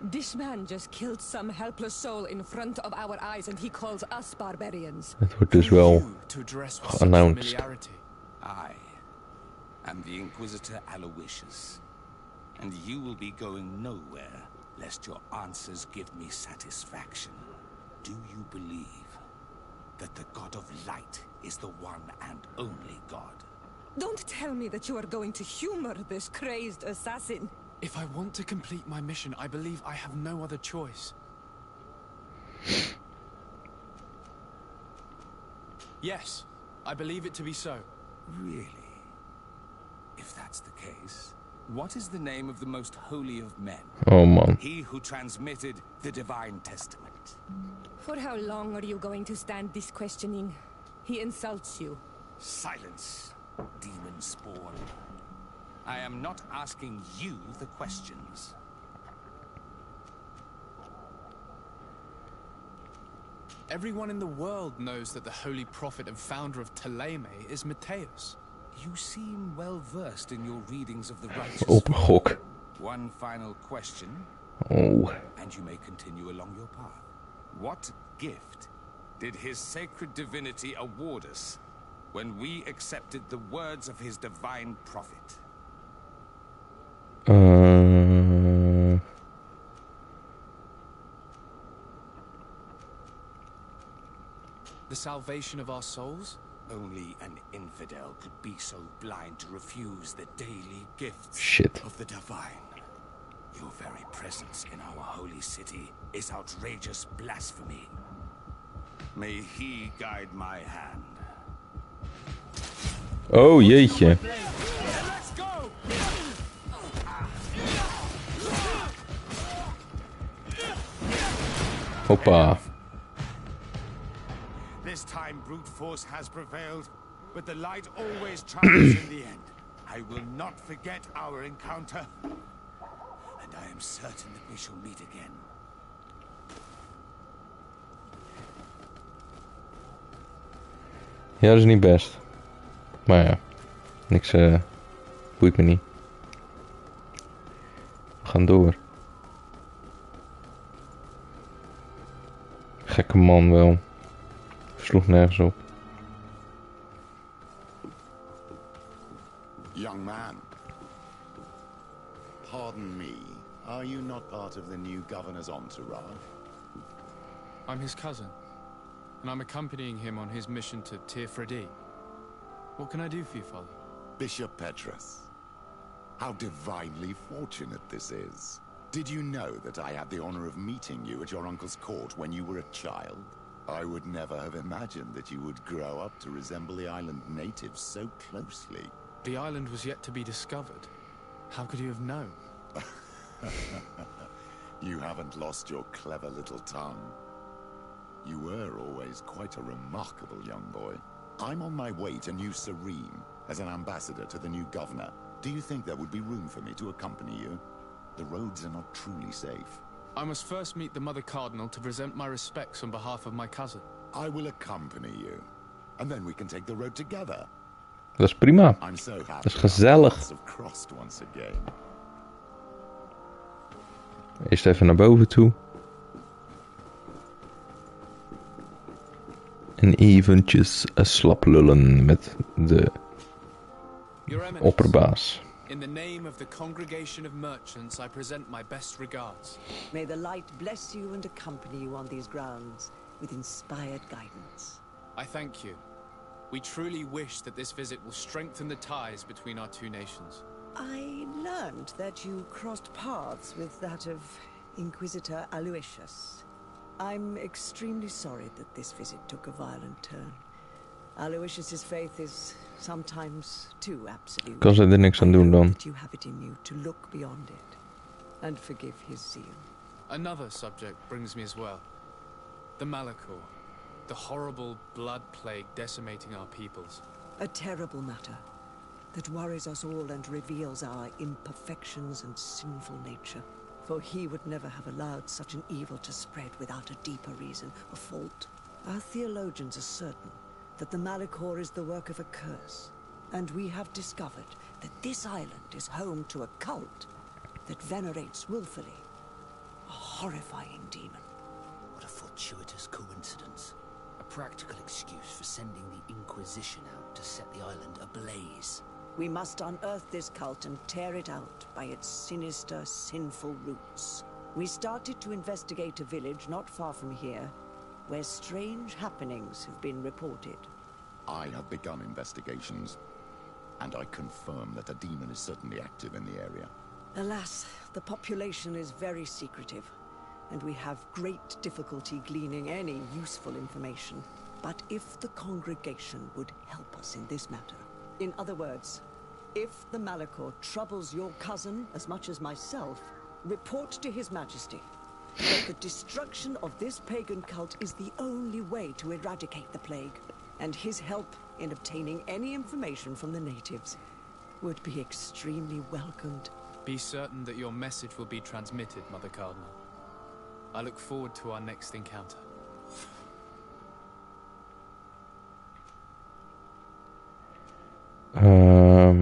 This man just killed some helpless soul in front of our eyes and he calls us barbarians.
Het wordt dus wel
To address with such
geannounced.
familiarity.
I am the Inquisitor Aloysius, and you will be going nowhere lest your answers give me satisfaction. Do you believe that the God of Light is the one and only God?
Don't tell me that you are going to humor this crazed assassin.
If I want to complete my mission, I believe I have no other choice. Yes, I believe it to be so.
Really? If that's the case, what is the name of the most holy of men?
Oh man.
He who transmitted the Divine Testament.
For how long are you going to stand this questioning? He insults you.
Silence, demon spawn. I am not asking you the questions.
Everyone in the world knows that the holy prophet and founder of Thélème is Matthias.
You seem well versed in your readings of the righteous.
Open gok.
One final question,
Oh.
and you may continue along your path. What gift did his sacred divinity award us when we accepted the words of his divine prophet?
The salvation of our souls?
Only an infidel could be so blind to refuse the daily gifts
Shit.
of the divine. Your very presence in our holy city is outrageous blasphemy. May he guide my hand.
Oh jeetje.
Let's go!
Hoppa.
This time brute force has prevailed, but the light always triumphs in the end. I will not forget our encounter, and I am certain that we shall meet again.
Ja, dat is niet best. Maar ja. Niks boeit me niet. We gaan door. Gekke man wel. sloeg nergens op.
Young man. Pardon me. Are you not part of the new governor's entourage?
I'm his cousin, and I'm accompanying him on his mission to Teer Fradee. What can I do for you, Father?
Bishop Petrus. How divinely fortunate this is. Did you know that I had the honor of meeting you at your uncle's court when you were a child? I would never have imagined that you would grow up to resemble the island natives so closely.
The island was yet to be discovered. How could you have known?
You haven't lost your clever little tongue. You were always quite a remarkable young boy. I'm on my way to New Serene as an ambassador to the new governor. Do you think there would be room for me to accompany you? The roads are not truly safe.
I must first meet the Mother Cardinal to present my respects on behalf of my cousin.
I will accompany you. And then we can take the road together.
Dat is prima.
I'm so happy.
Dat is gezellig.
Our paths have crossed once again.
Eerst even naar boven toe. En eventjes slap lullen met de opperbaas.
In the name of the congregation of merchants, I present my best regards.
May the light bless you and accompany you on these grounds with inspired guidance.
I thank you. We truly wish that this visit will strengthen the ties between our two nations.
I learned that you crossed paths with that of Inquisitor Aloysius. I'm extremely sorry that this visit took a violent turn. Aloysius's faith is sometimes too absolute.
Kan ze er niks aan doen dan?
You have it in you to look beyond it and forgive his zeal.
Another subject brings me as well. The Malachor. The horrible blood plague decimating our peoples.
A terrible matter that worries us all and reveals our imperfections and sinful nature. For he would never have allowed such an evil to spread without a deeper reason, a fault. Our theologians are certain that the Malachor is the work of a curse, and we have discovered that this island is home to a cult that venerates willfully a horrifying demon.
What a fortuitous coincidence. A practical excuse for sending the Inquisition out to set the island ablaze.
We must unearth this cult and tear it out by its sinister, sinful roots. We started to investigate a village not far from here, where strange happenings have been reported.
I have begun investigations, and I confirm that a demon is certainly active in the area.
Alas, the population is very secretive, and we have great difficulty gleaning any useful information. But if the congregation would help us in this matter, in other words, if the Malachor troubles your cousin as much as myself, report to His Majesty that the destruction of this pagan cult is the only way to eradicate the plague, and his help in obtaining any information from the natives would be extremely welcomed.
Be certain that your message will be transmitted, Mother Cardinal. I look forward to our next encounter.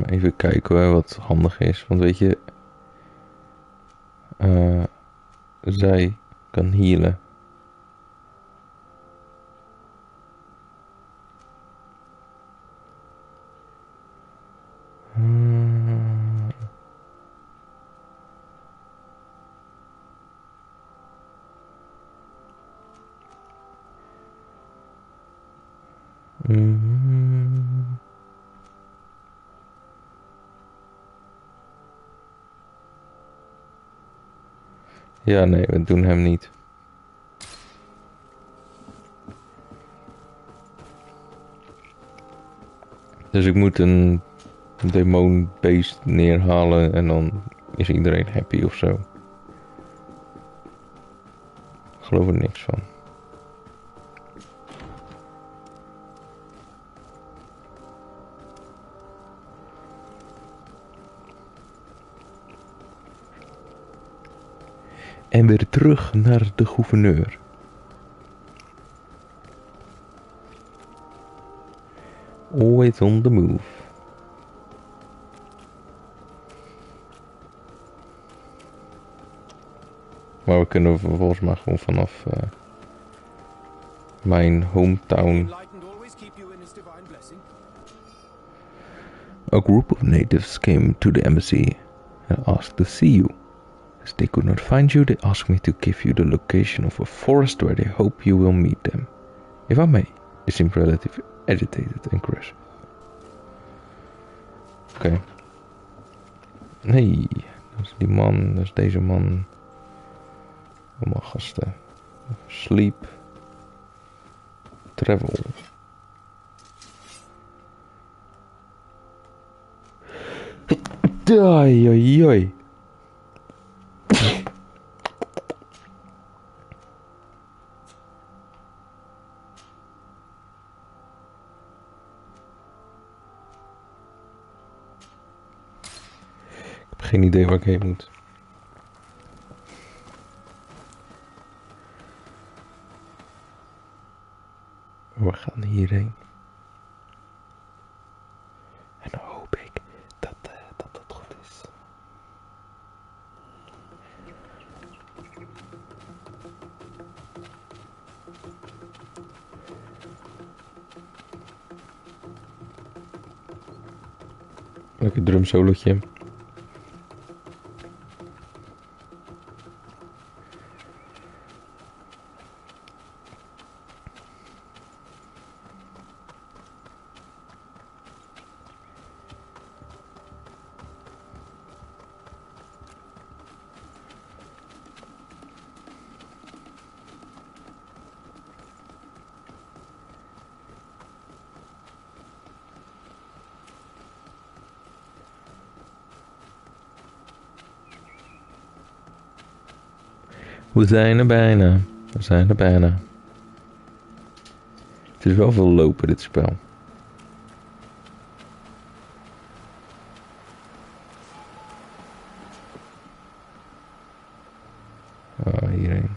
Even kijken hoor, wat handig is. Want weet je, zij kan healen. Ja, nee, we doen hem niet. Dus ik moet een demonbeest neerhalen en dan is iedereen happy of zo. Ik geloof er niks van. En weer terug naar de gouverneur. Always on the move. Maar we kunnen volgens mij gewoon vanaf mijn hometown A group of natives came to the embassy and asked to see you. As they could not find you, they asked me to give you the location of a forest where they hope you will meet them. If I may, they seemed relatively agitated and aggressive. Oké. Nee, dat is die man, dat is deze man. Allemaal gasten. Sleep. Travel. Ai, ai, ai. Ik heb geen idee waar ik heen moet. We gaan hierheen. En dan hoop ik dat dat goed is. Lekker drumsolotje. We zijn er bijna. We zijn er bijna. Het is wel veel lopen, dit spel. Ah, hierheen.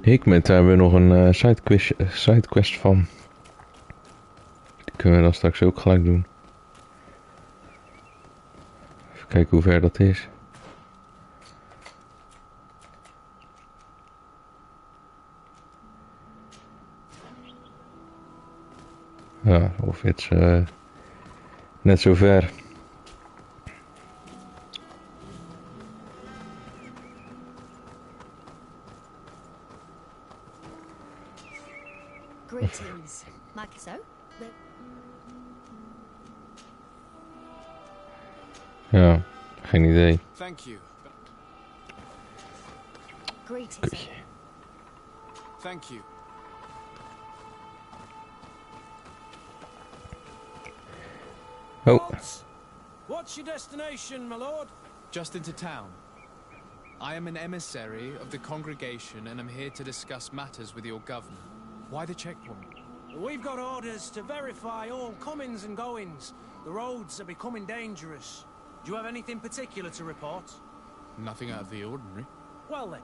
Hikmet, daar hebben we nog een sidequest van. Die kunnen we dan straks ook gelijk doen. Even kijken hoe ver dat is. Ja, of het net zo ver.
Greetings. Like so?
Ja, geen idee.
Thank you.
Greetings.
Thank you.
Oh.
What's your destination, my lord?
Just into town. I am an emissary of the congregation and am here to discuss matters with your governor. Why the checkpoint?
We've got orders to verify all comings and goings. The roads are becoming dangerous. Do you have anything particular to report?
Nothing out of the ordinary.
Well then,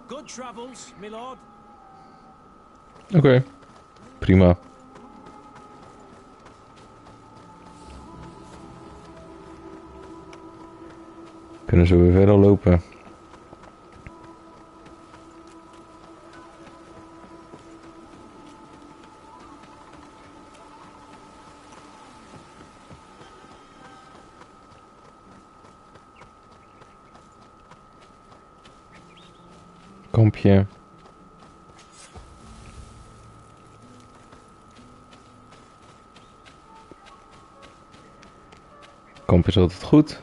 good travels, my lord.
Oké, prima. Kunnen zo weer verder lopen. Kampje. Kamp is altijd goed.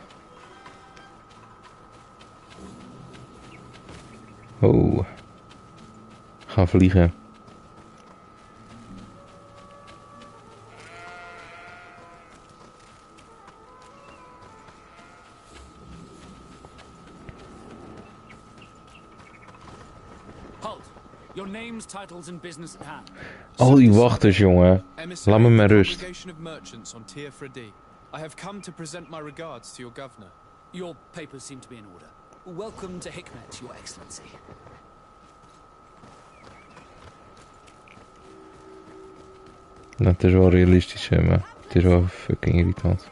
Oh. Gaan vliegen.
Your names, titles and business at hand.
Al die wachters, jongen. Laat me met rust.
I have come to present my regards to your governor.
Your papers seem to be in order. Welcome to Hikmet, Your Excellency.
Nou, het is wel realistisch, hè, maar het is wel fucking irritant.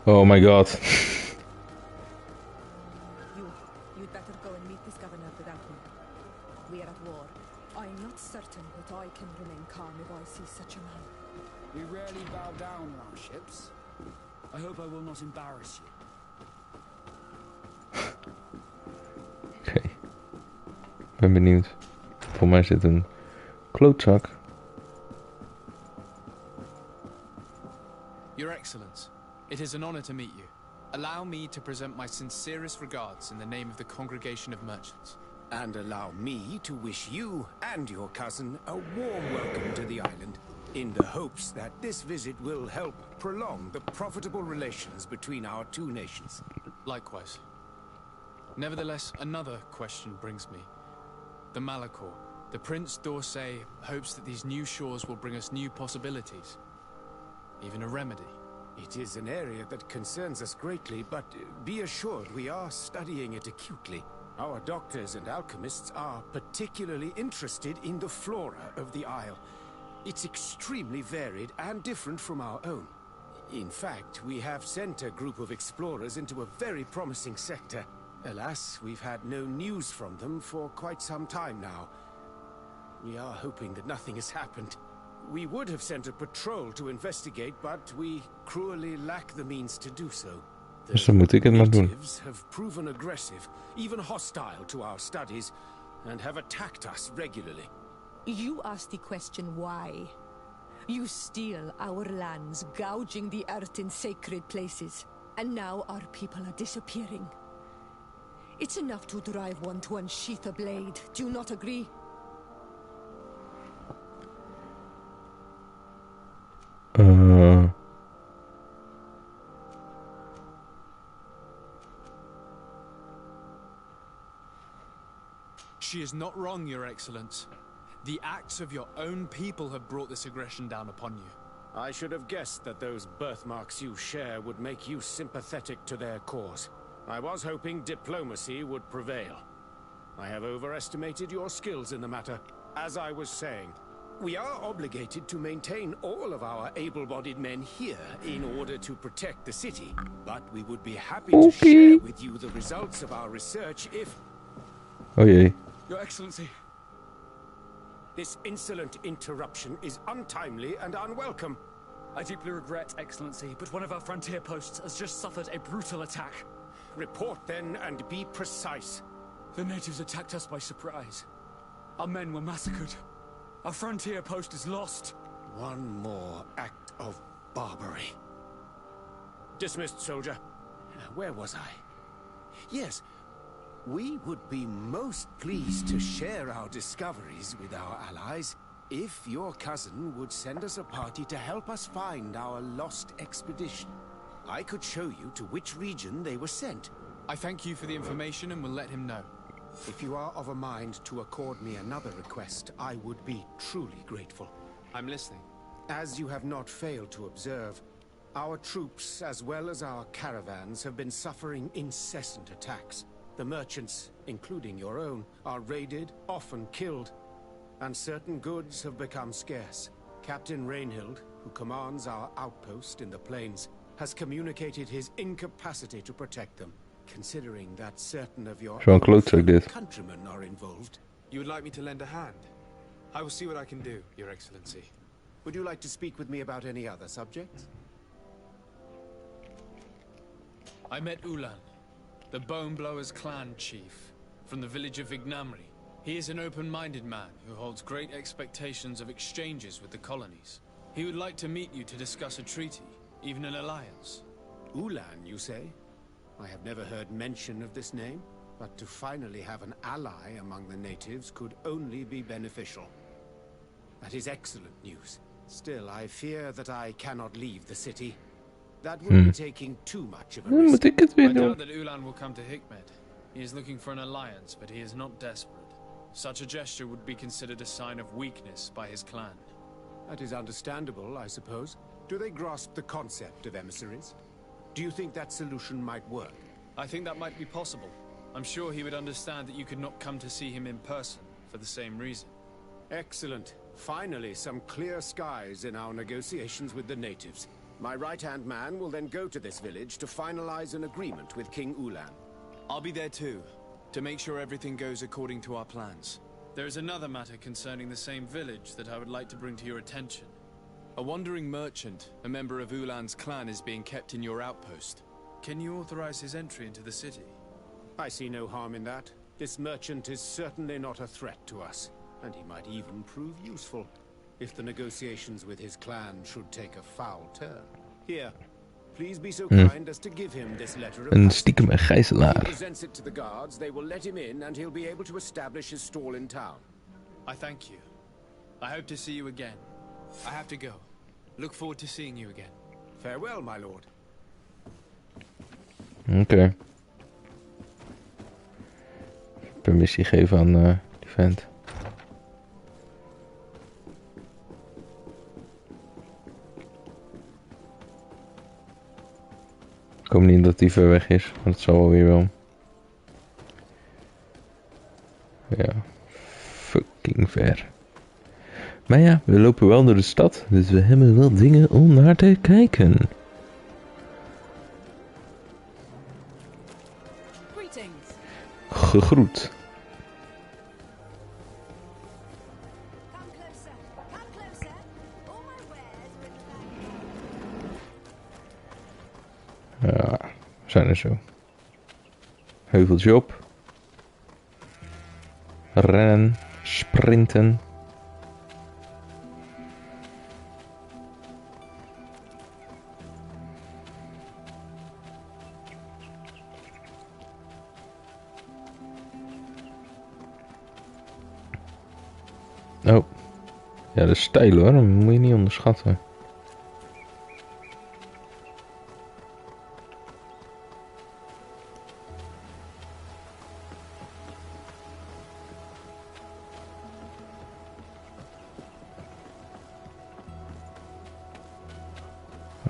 Oh my god.
You'd better go and meet this governor without me. We are at war. I'm not certain that I can remain calm if I see such a man.
We rarely bow down on our ships. I hope I will not embarrass you.
Oké. Ik ben benieuwd. Voor mij zit een klootzak.
Your Excellence, it is an honor to meet you. Allow me to present my sincerest regards in the name of the Congregation of Merchants.
And allow me to wish you and your cousin a warm welcome to the island, in the hopes that this visit will help prolong the profitable relations between our two nations.
Likewise. Nevertheless, another question brings me. The Malachor. The Prince d'Orsay hopes that these new shores will bring us new possibilities. Even a remedy.
It is an area that concerns us greatly, but be assured we are studying it acutely. Our doctors and alchemists are particularly interested in the flora of the Isle. It's extremely varied and different from our own. In fact, we have sent a group of explorers into a very promising sector. Alas, we've had no news from them for quite some time now. We are hoping that nothing has happened. We would have sent a patrol to investigate, but we cruelly lack the means to do so.
Dus dan moet ik het maar doen.
Natives have proven aggressive, even hostile to our studies, and have attacked us regularly.
You asked the question why. You steal our lands, gouging the earth in sacred places. And now our people are disappearing. It's enough to drive one to unsheath a blade. Do you not agree?
She is not wrong, Your Excellence. The acts of your own people have brought this aggression down upon you.
I should have guessed that those birthmarks you share would make you sympathetic to their cause. I was hoping diplomacy would prevail. I have overestimated your skills in the matter. As I was saying, we are obligated to maintain all of our able-bodied men here in order to protect the city. But we would be happy to share with you the results of our research if...
Oh jee.
Your Excellency.
This insolent interruption is untimely and unwelcome.
I deeply regret, Excellency, but one of our frontier posts has just suffered a brutal attack.
Report then and be precise.
The natives attacked us by surprise. Our men were massacred. Our frontier post is lost.
One more act of barbarity. Dismissed, soldier. Where was I? Yes. We would be most pleased to share our discoveries with our allies if your cousin would send us a party to help us find our lost expedition. I could show you to which region they were sent.
I thank you for the information and will let him know.
If you are of a mind to accord me another request, I would be truly grateful.
I'm listening.
As you have not failed to observe, our troops, as well as our caravans, have been suffering incessant attacks. The merchants, including your own, are raided, often killed, and certain goods have become scarce. Captain Rainhild, who commands our outpost in the plains, has communicated his incapacity to protect them, considering that certain of your countrymen are involved.
You would like me to lend a hand? I will see what I can do, Your Excellency.
Would you like to speak with me about any other subjects?
I met Ulan, the Boneblower's clan chief, from the village of Vignamri. He is an open-minded man who holds great expectations of exchanges with the colonies. He would like to meet you to discuss a treaty, even an alliance.
Ulan, you say? I have never heard mention of this name, but to finally have an ally among the natives could only be beneficial. That is excellent news. Still, I fear that I cannot leave the city. That would be taking too much of a risk.
I doubt that Ulan will come to Hikmet. He is looking for an alliance, but he is not desperate. Such a gesture would be considered a sign of weakness by his clan.
That is understandable, I suppose. Do they grasp the concept of emissaries? Do you think that solution might work?
I think that might be possible. I'm sure he would understand that you could not come to see him in person for the same reason.
Excellent. Finally, some clear skies in our negotiations with the natives. My right-hand man will then go to this village to finalize an agreement with King Ulan.
I'll be there too, to make sure everything goes according to our plans. There is another matter concerning the same village that I would like to bring to your attention. A wandering merchant, a member of Ulan's clan, is being kept in your outpost. Can you authorize his entry into the city?
I see no harm in that. This merchant is certainly not a threat to us, and he might even prove useful if the negotiations with his clan should take a foul turn. Here, please be so kind as to give him this letter of
Een stiekeme
If
gijzelaar.
he presents it to the guards, they will let him in and he'll be able to establish his stall in town.
I thank you. I hope to see you again. I have to go. Look forward to seeing you again.
Farewell, my lord.
Oké. Permissie geven aan die vent. Ik hoop niet dat hij ver weg is, maar dat zal wel weer wel. Ja, fucking ver. Maar ja, we lopen wel door de stad, dus we hebben wel dingen om naar te kijken. Gegroet. Ja, we zijn er zo. Heuveltje op. Rennen, sprinten. Oh. Ja, dat is stijl hoor, dat moet je niet onderschatten.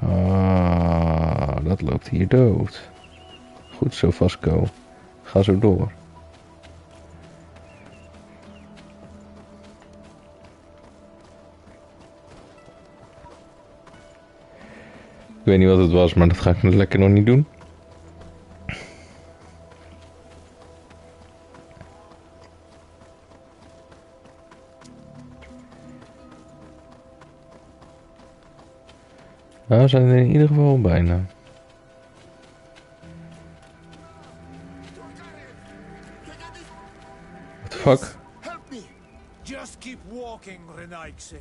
Ah, dat loopt hier dood. Goed zo, Vasco. Ga zo door. Ik weet niet wat het was, maar dat ga ik lekker nog niet doen. Nou, we zijn er in ieder geval bijna. What the fuck?
Help me! Just keep walking, Renaigse.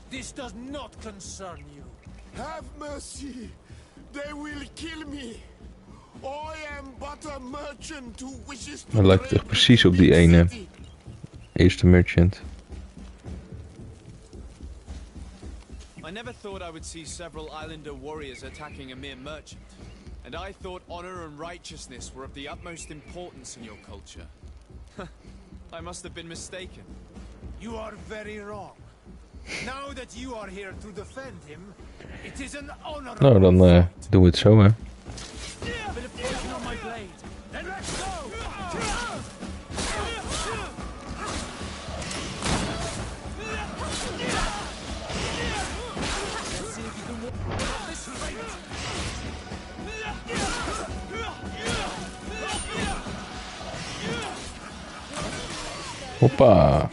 This does not concern you.
Have mercy. They will kill me. I am but a merchant who wishes to
Dat lijkt echt precies op die ene. Eerste merchant.
I never thought I would see several islander warriors attacking a mere merchant. And I thought honor and righteousness were of the utmost importance in your culture. I must have been mistaken.
You are very wrong. Now that you are here to defend him, it is an honor.
Nou, dan doen we het zo, hè. Hoppa.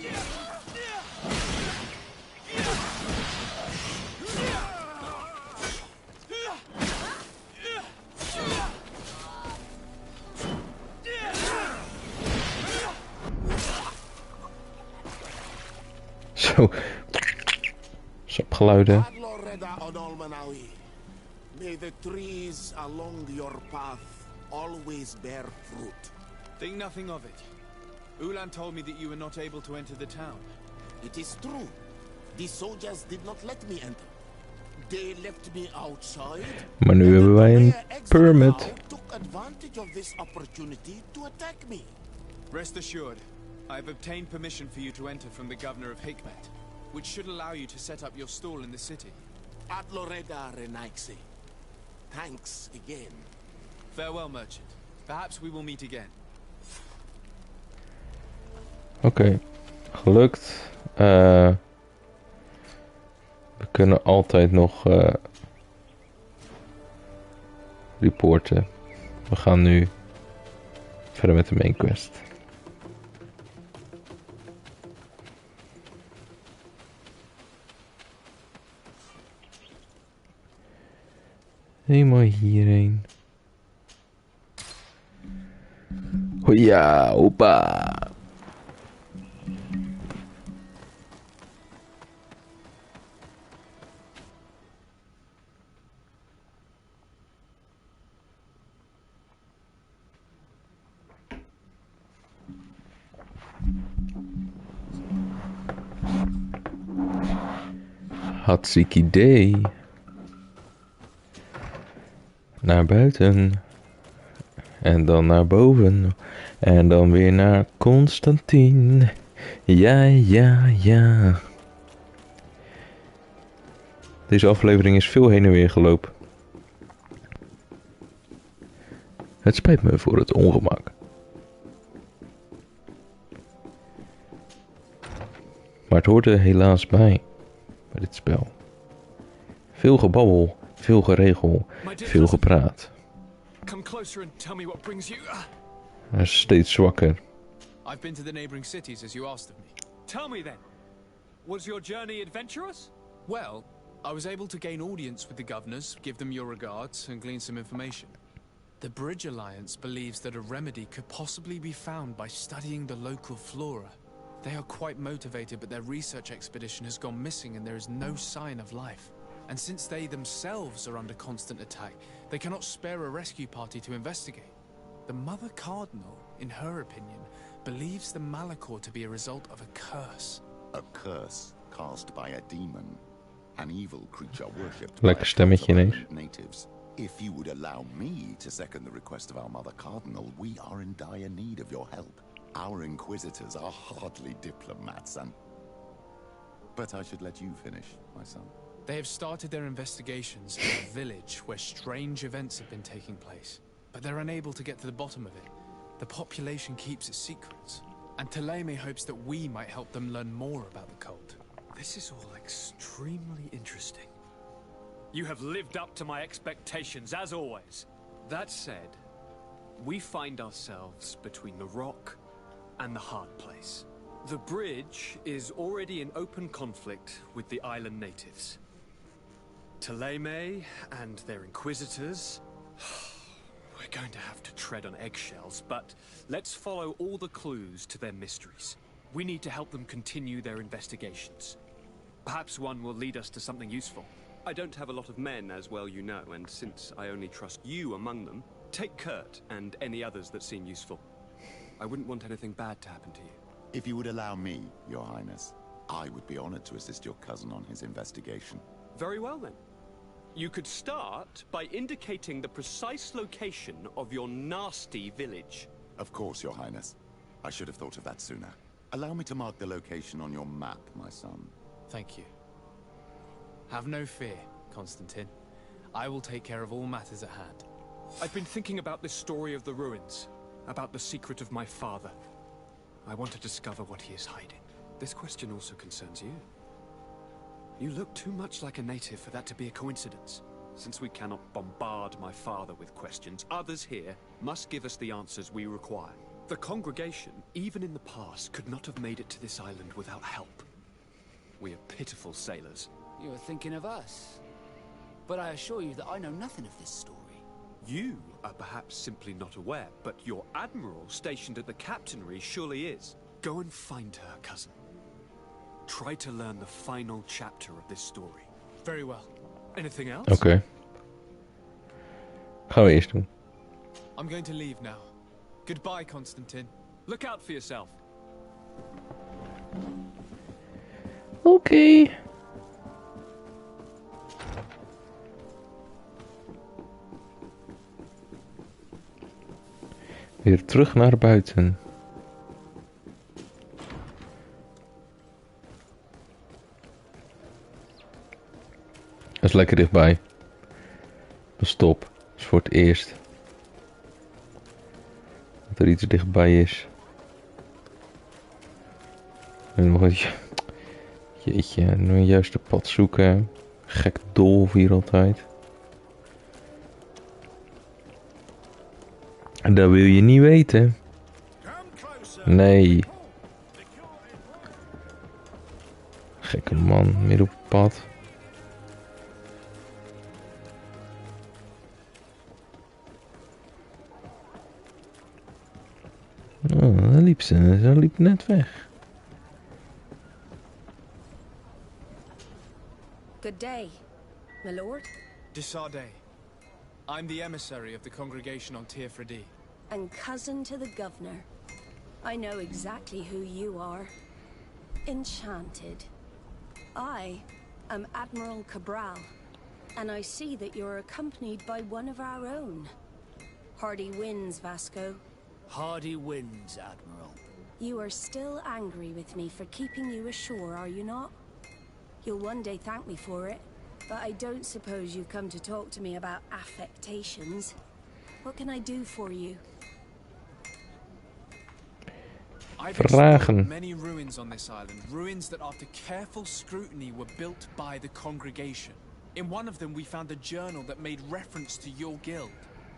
Zo. Sapgeluiden.
May the trees along your path always bear fruit.
Think nothing of it. Ulan told me that you were not able to enter the town.
It is true. The soldiers did not let me enter. They left me outside.
Maar nu hebben wij een permit.
Took advantage of this opportunity to attack me.
Rest assured, I have obtained permission for you to enter from the governor of Hikmet, which should allow you to set up your stall in the city.
At Loreda Renaixi. Thanks again.
Farewell, merchant. Perhaps we will meet again.
Oké, gelukt. We kunnen altijd nog reporten. We gaan nu verder met de main quest. Helemaal hierheen. Hoja, hoppa. Hartstikke idee. Naar buiten. En dan naar boven. En dan weer naar Constantine. Ja. Deze aflevering is veel heen en weer gelopen. Het spijt me voor het ongemak. Maar het hoort er helaas bij dit spel. Veel gebabbel, veel geregel, veel gepraat.
Come closer and tell me what brings you.
Hij is steeds zwakker.
I've been to the neighboring cities as you asked of me.
Tell me then. Was your journey adventurous?
Well, I was able to gain audience with the governors, give them your regards, and glean some information. The Bridge Alliance believes that a remedy could possibly be found by studying the local flora. They are quite motivated, but their research expedition has gone missing and there is no sign of life. And since they themselves are under constant attack, they cannot spare a rescue party to investigate. The Mother Cardinal, in her opinion, believes the Malachor to be a result of a curse.
A curse cast by a demon. An evil creature worshipped
Lekker stemmetje ineens.
natives. If you would allow me to second the request of our Mother Cardinal, we are in dire need of your help. Our inquisitors are hardly diplomats But I should let you finish, my son.
They have started their investigations in a village where strange events have been taking place, but they're unable to get to the bottom of it. The population keeps its secrets, and Teleme hopes that we might help them learn more about the cult.
This is all extremely interesting. You have lived up to my expectations, as always. That said, we find ourselves between the rock and the hard place. The bridge is already in open conflict with the island natives. Teleme and their inquisitors. We're going to have to tread on eggshells, but let's follow all the clues to their mysteries. We need to help them continue their investigations. Perhaps one will lead us to something useful. I don't have a lot of men, as well you know, and since I only trust you among them, take Kurt and any others that seem useful. I wouldn't want anything bad to happen to you.
If you would allow me, Your Highness, I would be honored to assist your cousin on his investigation.
Very well, then. You could start by indicating the precise location of your nasty village.
Of course, Your Highness. I should have thought of that sooner. Allow me to mark the location on your map, my son.
Thank you. Have no fear, Constantine. I will take care of all matters at hand.
I've been thinking about this story of the ruins, about the secret of my father. I want to discover what he is hiding. This question also concerns you. You look too much like a native for that to be a coincidence. Since we cannot bombard my father with questions, others here must give us the answers we require. The congregation, even in the past, could not have made it to this island without help. We are pitiful sailors.
You are thinking of us. But I assure you that I know nothing of this story.
You are perhaps simply not aware, but your admiral stationed at the captainry surely is. Go and find her, cousin. Try to learn the final chapter of this story.
Very well.
Anything else?
Oké. Gaan we eerst doen.
I'm going to leave now. Goodbye, Constantine.
Look out for yourself.
Oké. Weer terug naar buiten. Het is lekker dichtbij. Stop. Dat is voor het eerst. Dat er iets dichtbij is. En nog eens. Jeetje, nu een juiste pad zoeken. Gek dolf hier altijd. En dat wil je niet weten. Nee. Gekke man, midden op het pad. Oh, daar liep ze liep net weg.
Good day, my lord.
Desarde. I'm the emissary of the congregation on Tier Fredi.
And cousin to the governor. I know exactly who you are. Enchanted. I am Admiral Cabral, and I see that you're accompanied by one of our own. Hardy winds, Vasco.
Hardy winds, Admiral.
You are still angry with me for keeping you ashore, are you not? You'll one day thank me for it, but I don't suppose you've come to talk to me about affectations. What can I do for you?
I've explored many ruins on this island, ruins that after careful scrutiny were built by the congregation. In one of them we found a journal that made reference to your guild.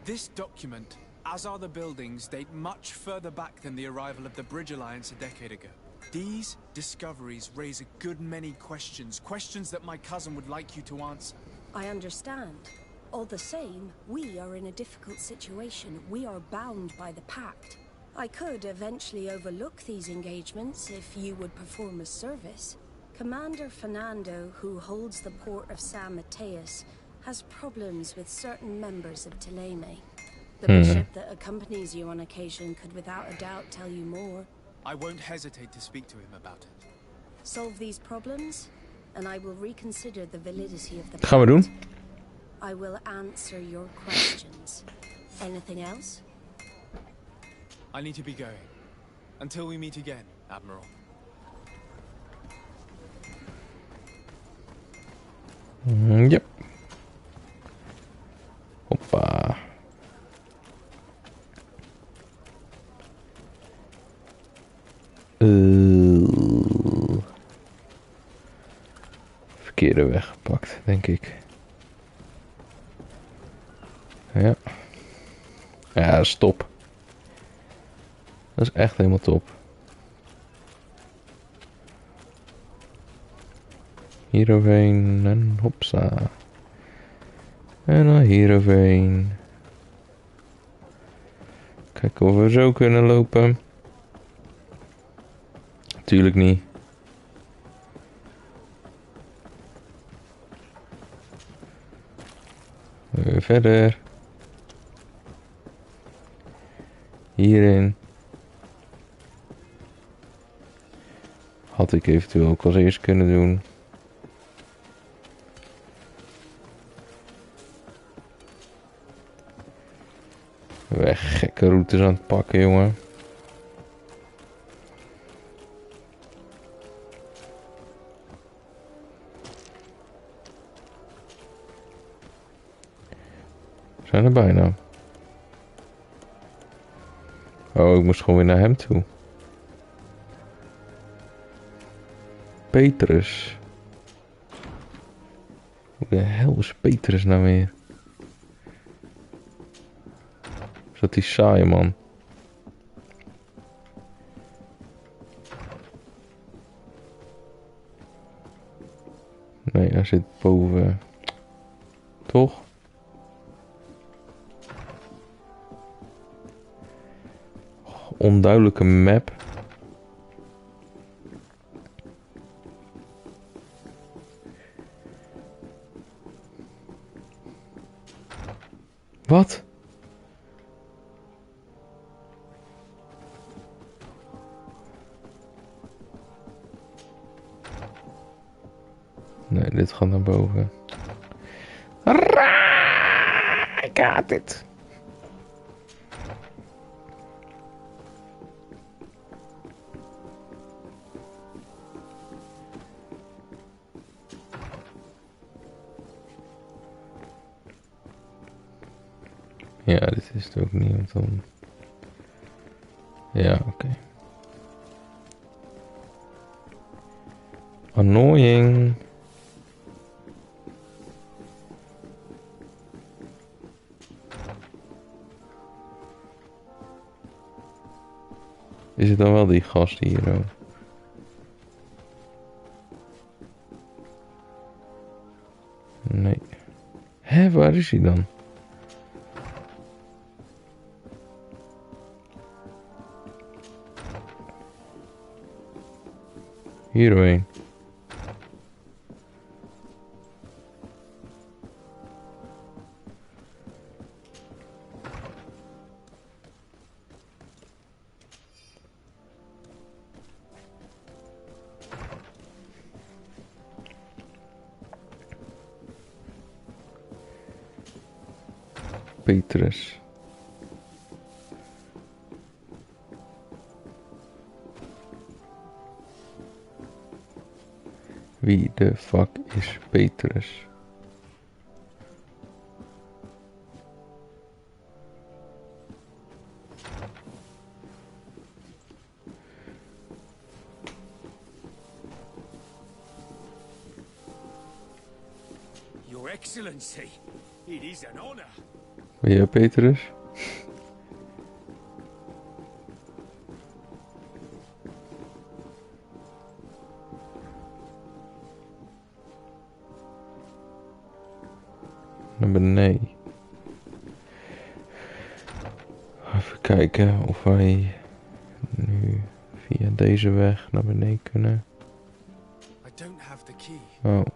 This document, as are the buildings, date much further back than the arrival of the Bridge Alliance a decade ago. These discoveries raise a good many questions, questions that my cousin would like you to answer.
I understand. All the same, we are in a difficult situation. We are bound by the pact. I could eventually overlook these engagements if you would perform a service. Commander Fernando, who holds the port of San Mateus, has problems with certain members of Teleme. The bishop that accompanies you on occasion could without a doubt tell you more.
I won't hesitate to speak to him about it.
Solve these problems, and I will reconsider the validity of the
pact. Gaan we doen.
I will answer your questions. Anything else?
I need to be going. Until we meet again, Admiral.
Yep. Hoppa. Verkeerde weg gepakt, denk ik. Ja. Ja, stop. Dat is echt helemaal top. Hier overheen en hopsa. En dan hier overheen. Kijken of we zo kunnen lopen. Tuurlijk niet. Weer verder. Hierin. Had ik eventueel ook als eerst kunnen doen. Weg, gekke routes aan het pakken, jongen. We zijn er bijna. Oh, ik moest gewoon weer naar hem toe. Petrus. Hoe de hel is Petrus nou weer? Is dat die saaie man? Nee, hij zit boven. Toch? Onduidelijke map. Wat? Nee, dit gaat naar boven. Ik haat dit. Ja, dit is het ook niet, want dan... Ja, oké. Annoying. Is het dan wel die gast hier? Oh? Nee. Hé, waar is hij dan? Hierheen. Petrus. Wie de fuck is Petrus?
Your Excellency, it is an honor.
Ben jij Petrus? Naar beneden. Even kijken of wij nu via deze weg naar beneden kunnen.
I don't have the key.
Oh.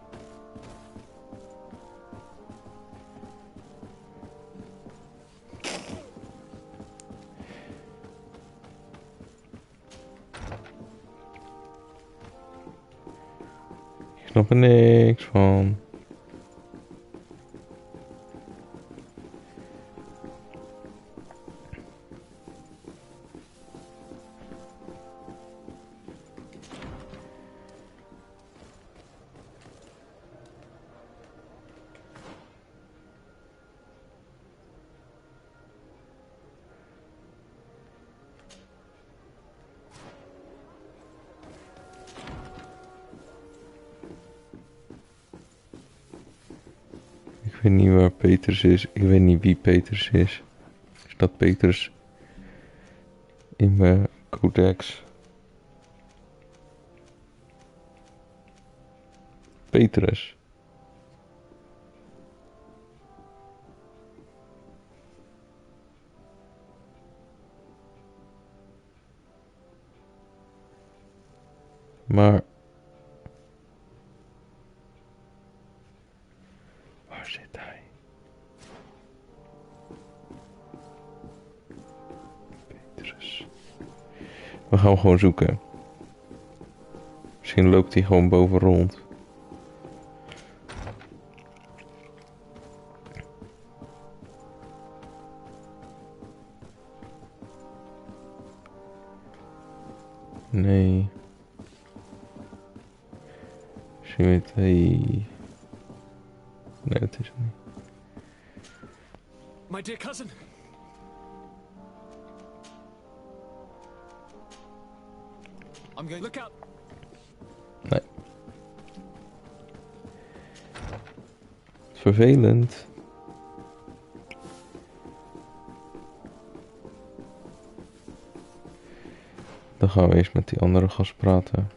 Ik snap er niks van. Ik weet niet waar Petrus is. Ik weet niet wie Petrus is. Er staat Petrus in mijn codex. Petrus. Maar... waar zit hij? Petrus. We gaan hem gewoon zoeken. Misschien loopt hij gewoon boven rond. Nee. Misschien weet hij... Nee, het is het niet.
My dear cousin.
I'm going.
Look out.
Nee. Vervelend. Dan gaan we eens met die andere gast praten.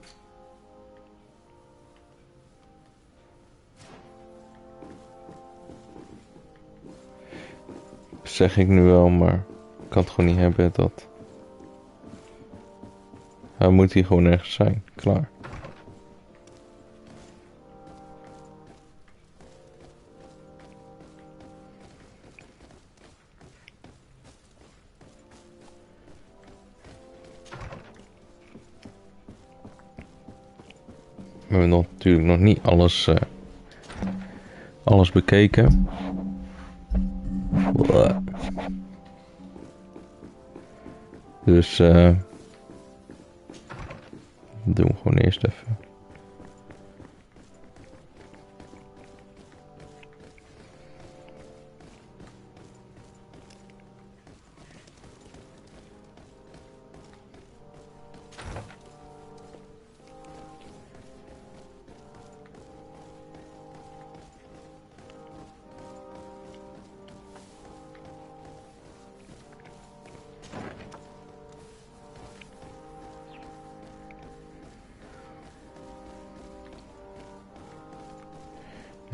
Zeg ik nu wel, maar ik kan het gewoon niet hebben dat... Hij moet hier gewoon ergens zijn. Klaar. We hebben natuurlijk nog niet alles bekeken. Dus doen we gewoon eerst even.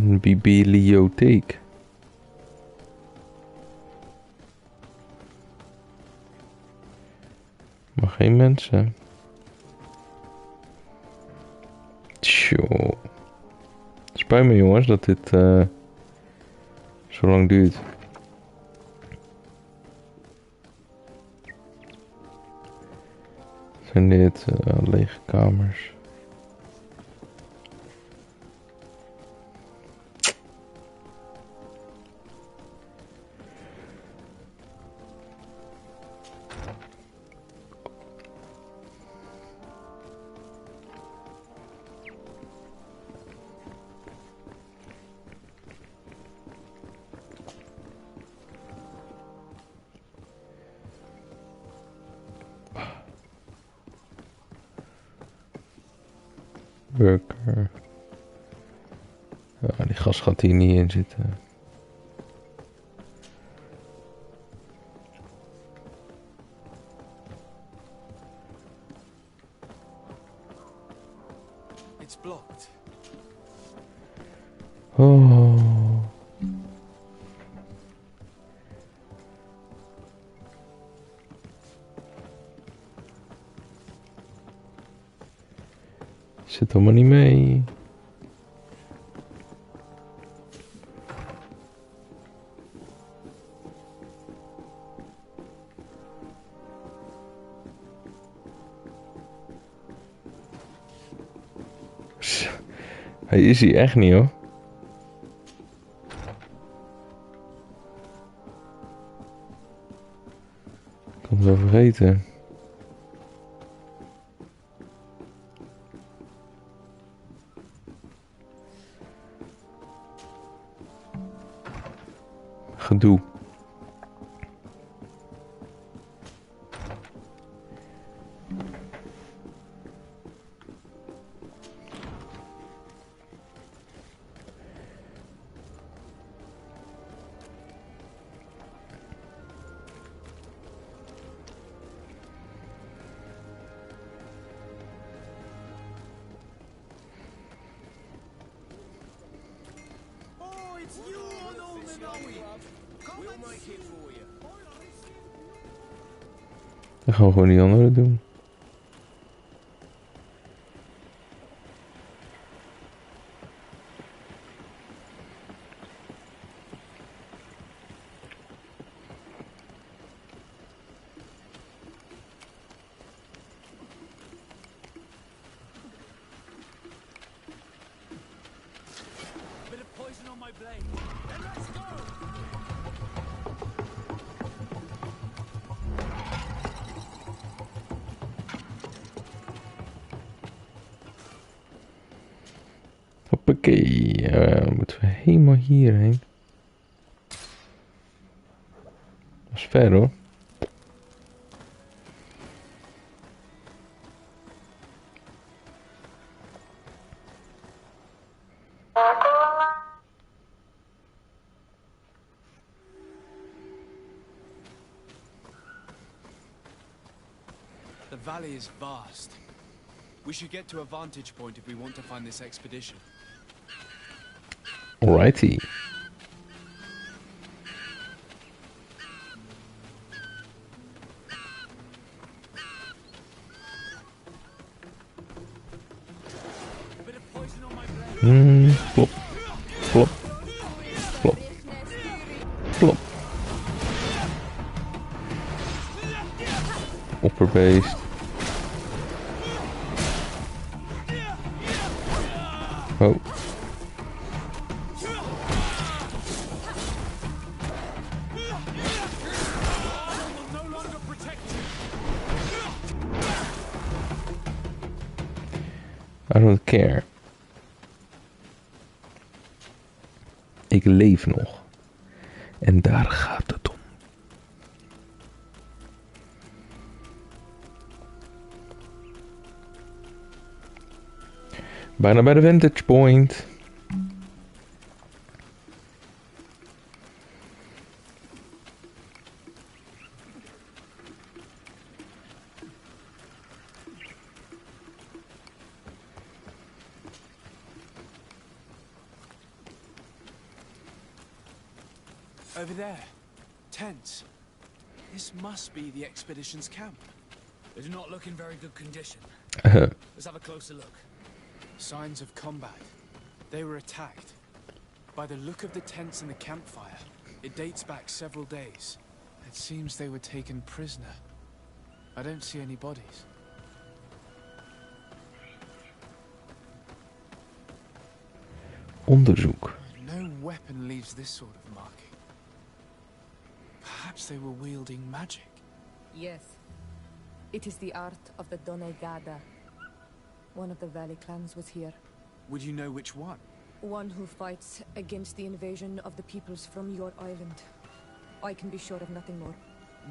Een bibliotheek. Maar geen mensen. Tjoh. Spijt me jongens dat dit zo lang duurt. Zijn dit lege kamers? Burger. Ja, die gas gaat hier niet in zitten.
It's blocked.
Oh. Zit allemaal niet mee. Hij is hier echt niet hoor. Ik kan het wel vergeten. Gedoe. Dan gaan we gewoon die andere doen.
Bit of poison on my blade. Then let's go!
Hoppakee, moeten we helemaal hierheen. Dat is ver hoor.
The valley is vast. We should get to a vantage point if we want to find this expedition.
Alrighty. Plop. Plop. Plop. Plop. Opperbeest. Oh. I don't care. Ik leef nog. En daar gaat het om. Bijna bij de vantage point.
Over there. Tents. This must be the expedition's camp.
They do not look in very good condition. Let's have a closer look.
Signs of combat. They were attacked. By the look of the tents and the campfire, it dates back several days. It seems they were taken prisoner. I don't see any bodies.
Onderzoek.
No weapon leaves this sort of marking. Perhaps they were wielding magic.
Yes. It is the art of the Donegada. One of the valley clans was here.
Would you know which one?
One who fights against the invasion of the peoples from your island. I can be sure of nothing more.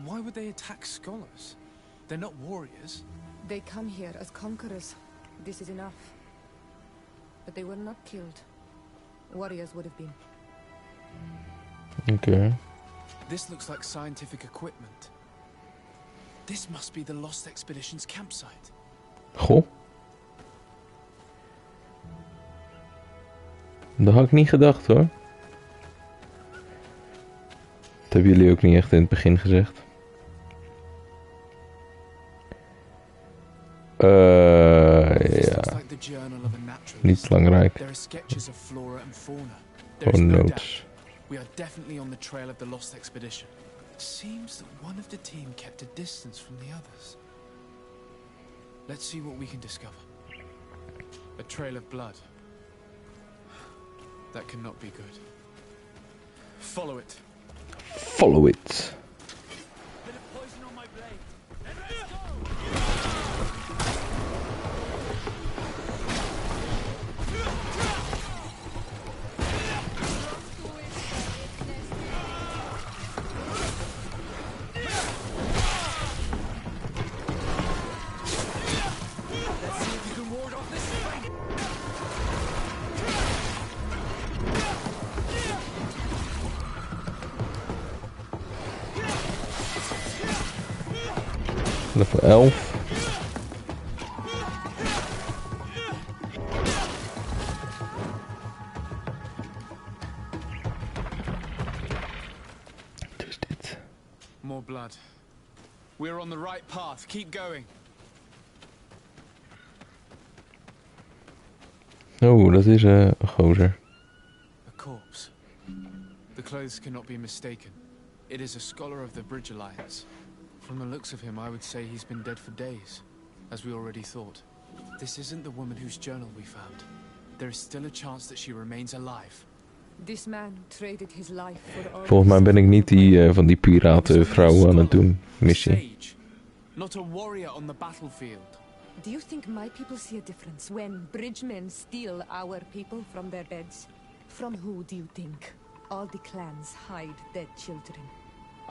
Why would they attack scholars? They're not warriors.
They come here as conquerors. This is enough. But they were not killed. Warriors would have been.
Okay.
This looks like scientific equipment. This must be the Lost Expedition's campsite.
Goh. Dat had ik niet gedacht hoor. Dat hebben jullie ook niet echt in het begin gezegd. Ja. Niet belangrijk. Gewoon notes.
We are definitely on the trail of the Lost Expedition. It seems that one of the team kept a distance from the others. Let's see what we can discover. A trail of blood. That cannot be good. Follow it.
Follow it. Level 11. Dus dit.
More blood. We're on the right path. Keep going.
Oh, dat is een gozer.
A corpse. The clothes cannot be mistaken. It is a scholar of the Bridge Alliance. From the looks of him, I would say he's been dead for days, as we already thought. This isn't the woman whose journal we found. There is still a chance that she remains alive.
This man traded his life for all.
Volgens mij ben ik niet die van die piratenvrouw aan het doen, missie.
Not a warrior on the battlefield.
Do you think my people see a difference when bridgemen steal our people from their beds? From who do you think? All the clans hide dead children.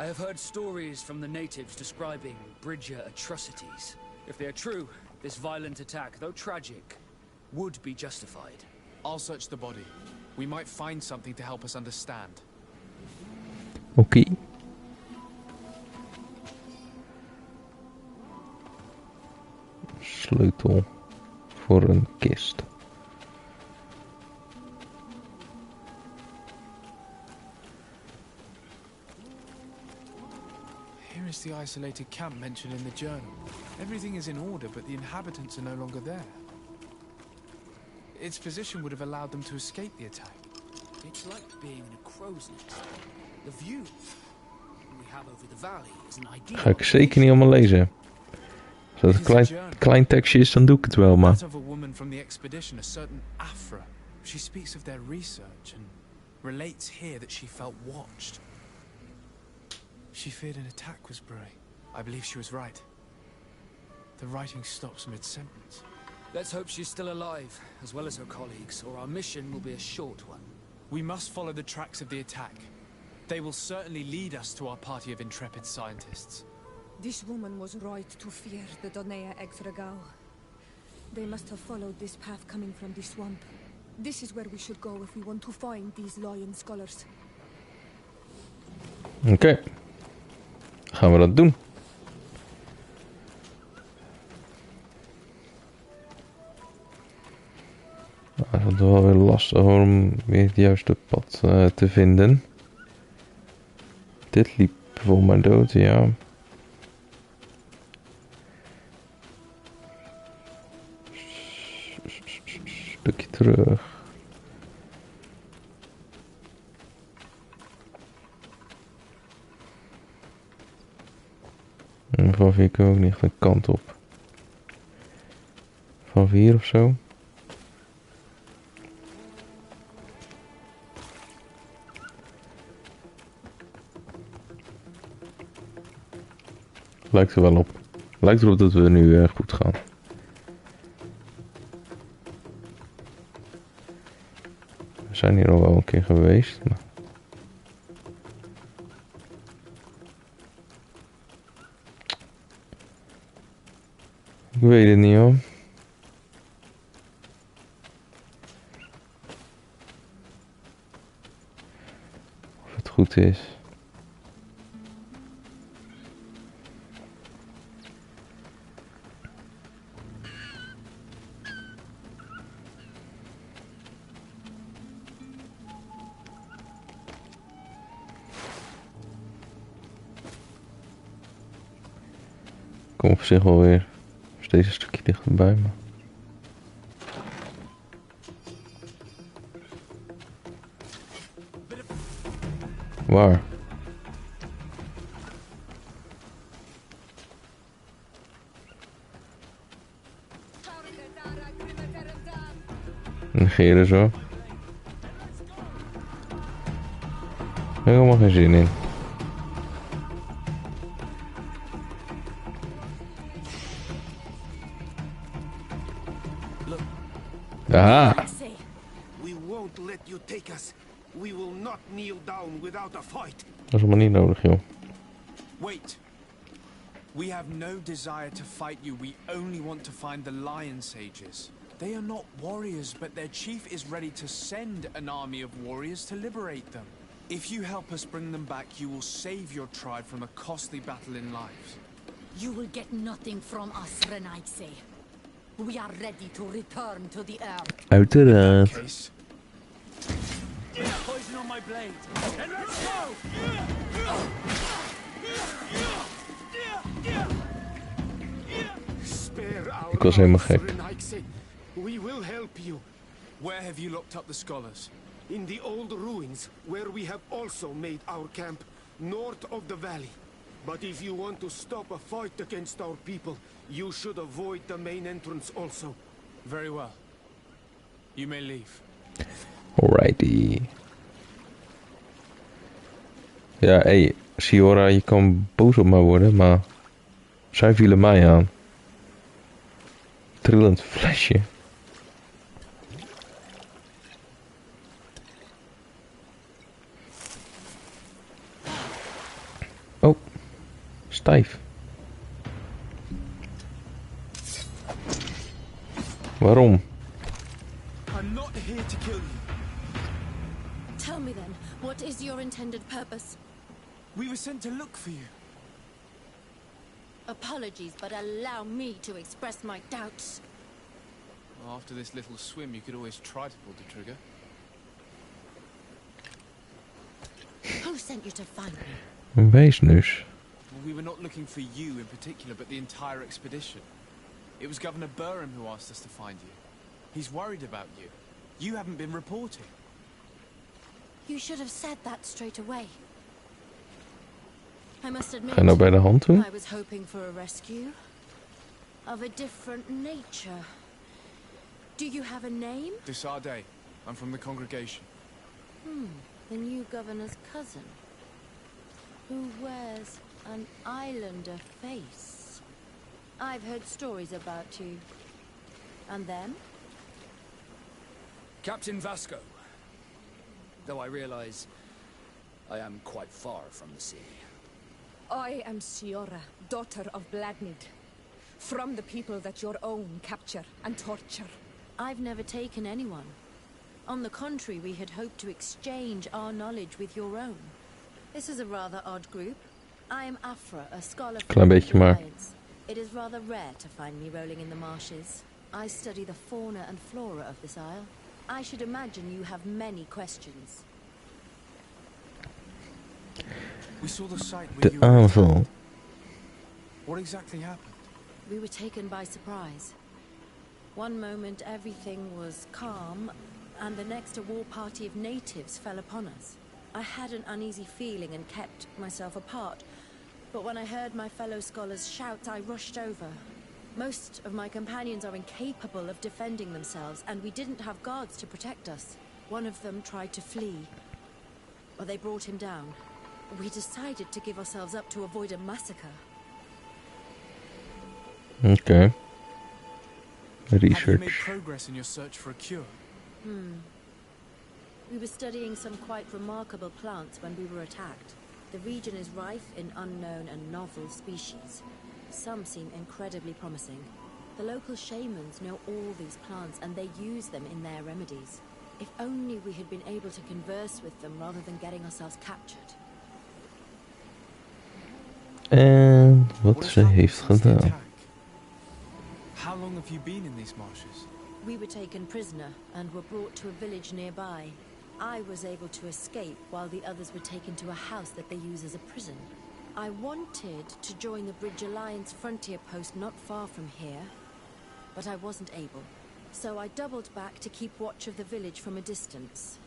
I have heard stories from the natives describing Bridger atrocities. If they are true, this violent attack, though tragic, would be justified.
I'll search the body. We might find something to help us understand.
Oké. Sleutel voor een kist.
Here is the isolated camp mentioned in the journal. Everything is in order, but the inhabitants are no longer there. Its position would have allowed them to escape the attack.
It's like being in a crow's nest. The view we have over the valley is an ideal.
Ga ik zeker niet allemaal lezen. Als dat een klein tekstje is, dan doe ik het wel, maar...
Of a woman from the expedition, a certain Afra. She speaks of their research and relates here that she felt watched. She feared an attack was brewing. I believe she was right. The writing stops mid-sentence.
Let's hope she's still alive, as well as her colleagues, or our mission will be a short one.
We must follow the tracks of the attack. They will certainly lead us to our party of intrepid scientists.
This woman was right to fear the Donea Exregao. They must have followed this path coming from the swamp. This is where we should go if we want to find these lion scholars.
Oké. Gaan we dat doen. Het is wel weer lastig om weer het juiste pad te vinden. Dit liep voor mijn dood, ja. Stukje terug. En vanaf hier kunnen we ook niet echt een kant op. Vanaf hier of zo. Lijkt er wel op. Lijkt erop dat we nu goed gaan. We zijn hier al wel een keer geweest. Maar... ik weet het niet hoor. Of het goed is. Kom op zich wel weer steeds een stukje dichterbij, maar... waar? Negeren zo. Helemaal geen zin in. Aha.
We won't let you take us. We will not kneel down without a fight.
Dat is allemaal niet nodig, joh.
Wait. We have no desire to fight you. We only want to find the Lion Sages. They are not warriors, but their chief is ready to send an army of warriors to liberate them. If you help us bring them back, you will save your tribe from a costly battle in lives.
You will get nothing from us, Renaitse. We are ready to return to the earth.
Uiteraard.
Poison on my blade. And let's go!
Spare our
Ik was helemaal
lives,
gek.
Renaitse. We will help you.
Where have you locked up the scholars?
In the old ruins, where we have also made our camp, north of the valley. But if you want to stop a fight against our people, you should avoid the main entrance also.
Very well. You may leave.
Alrighty. Ja, hey, Siora, je kan boos op mij worden, maar zij vielen mij aan. Trillend flesje. Oh, stijf. Waarom?
I'm not here to kill you.
Tell me then, what is your intended purpose?
We were sent to look for you.
Apologies, but allow me to express my doubts.
Well, after this little swim, you could always try to pull the trigger.
Who sent you to find me?
Een weesneus.
Well, we were not looking for you in particular, but the entire expedition. It was Governor Burham who asked us to find you. He's worried about you. You haven't been reporting.
You should have said that straight away. I must admit,
Ga je nou bij de hand doen?
I was hoping for a rescue. Of a different nature. Do you have a name?
Desarde. I'm from the congregation.
The new governor's cousin. Who wears an islander face. I've heard stories about you. And them?
Captain Vasco. Though I realize I am quite far from the sea.
I am Siora, daughter of Bladnid. From the people that your own capture and torture.
I've never taken anyone. On the contrary, we had hoped to exchange our knowledge with your own. This is a rather odd group. I am Afra, a scholar from
Klein beetje
the
maar.
Alliance. It is rather rare to find me rolling in the marshes. I study the fauna and flora of this isle. I should imagine you have many questions.
We saw the site where
De
you were
aanval.
attacked. What exactly happened?
We were taken by surprise. One moment everything was calm, and the next a war party of natives fell upon us. I had an uneasy feeling and kept myself apart, but when I heard my fellow scholars shout, I rushed over. Most of my companions are incapable of defending themselves, and we didn't have guards to protect us. One of them tried to flee, but they brought him down. We decided to give ourselves up to avoid a massacre.
Okay.
Have you made
Research.
progress in your search for a cure?
We were studying some quite remarkable plants when we were attacked. The region is rife in unknown and novel species. Some seem incredibly promising. The local shamans know all these plants and they use them in their remedies. If only we had been able to converse with them rather than getting ourselves captured.
En wat
What has
ze
happened
heeft
since the
gedaan.
attack? How long have you been in these marshes?
We were taken prisoner and were brought to a village nearby. I was able to escape while the others were taken to a house that they use as a prison. I wanted to join the Bridge Alliance frontier post not far from here, but I wasn't able. So I doubled back to keep watch of the village from a distance.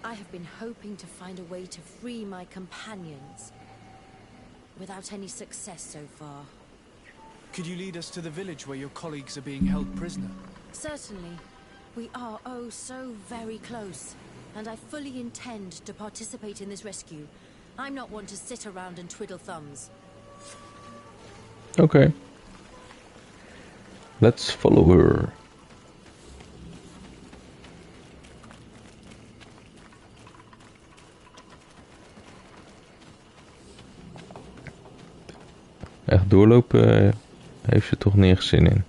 I have been hoping to find a way to free my companions, without any success so far.
Could you lead us to the village where your colleagues are being held prisoner?
Certainly. We are oh so very close, and I fully intend to participate in this rescue. I'm not one to sit around and twiddle thumbs.
Okay. Let's follow her. Echt doorlopen heeft ze toch nergens zin in.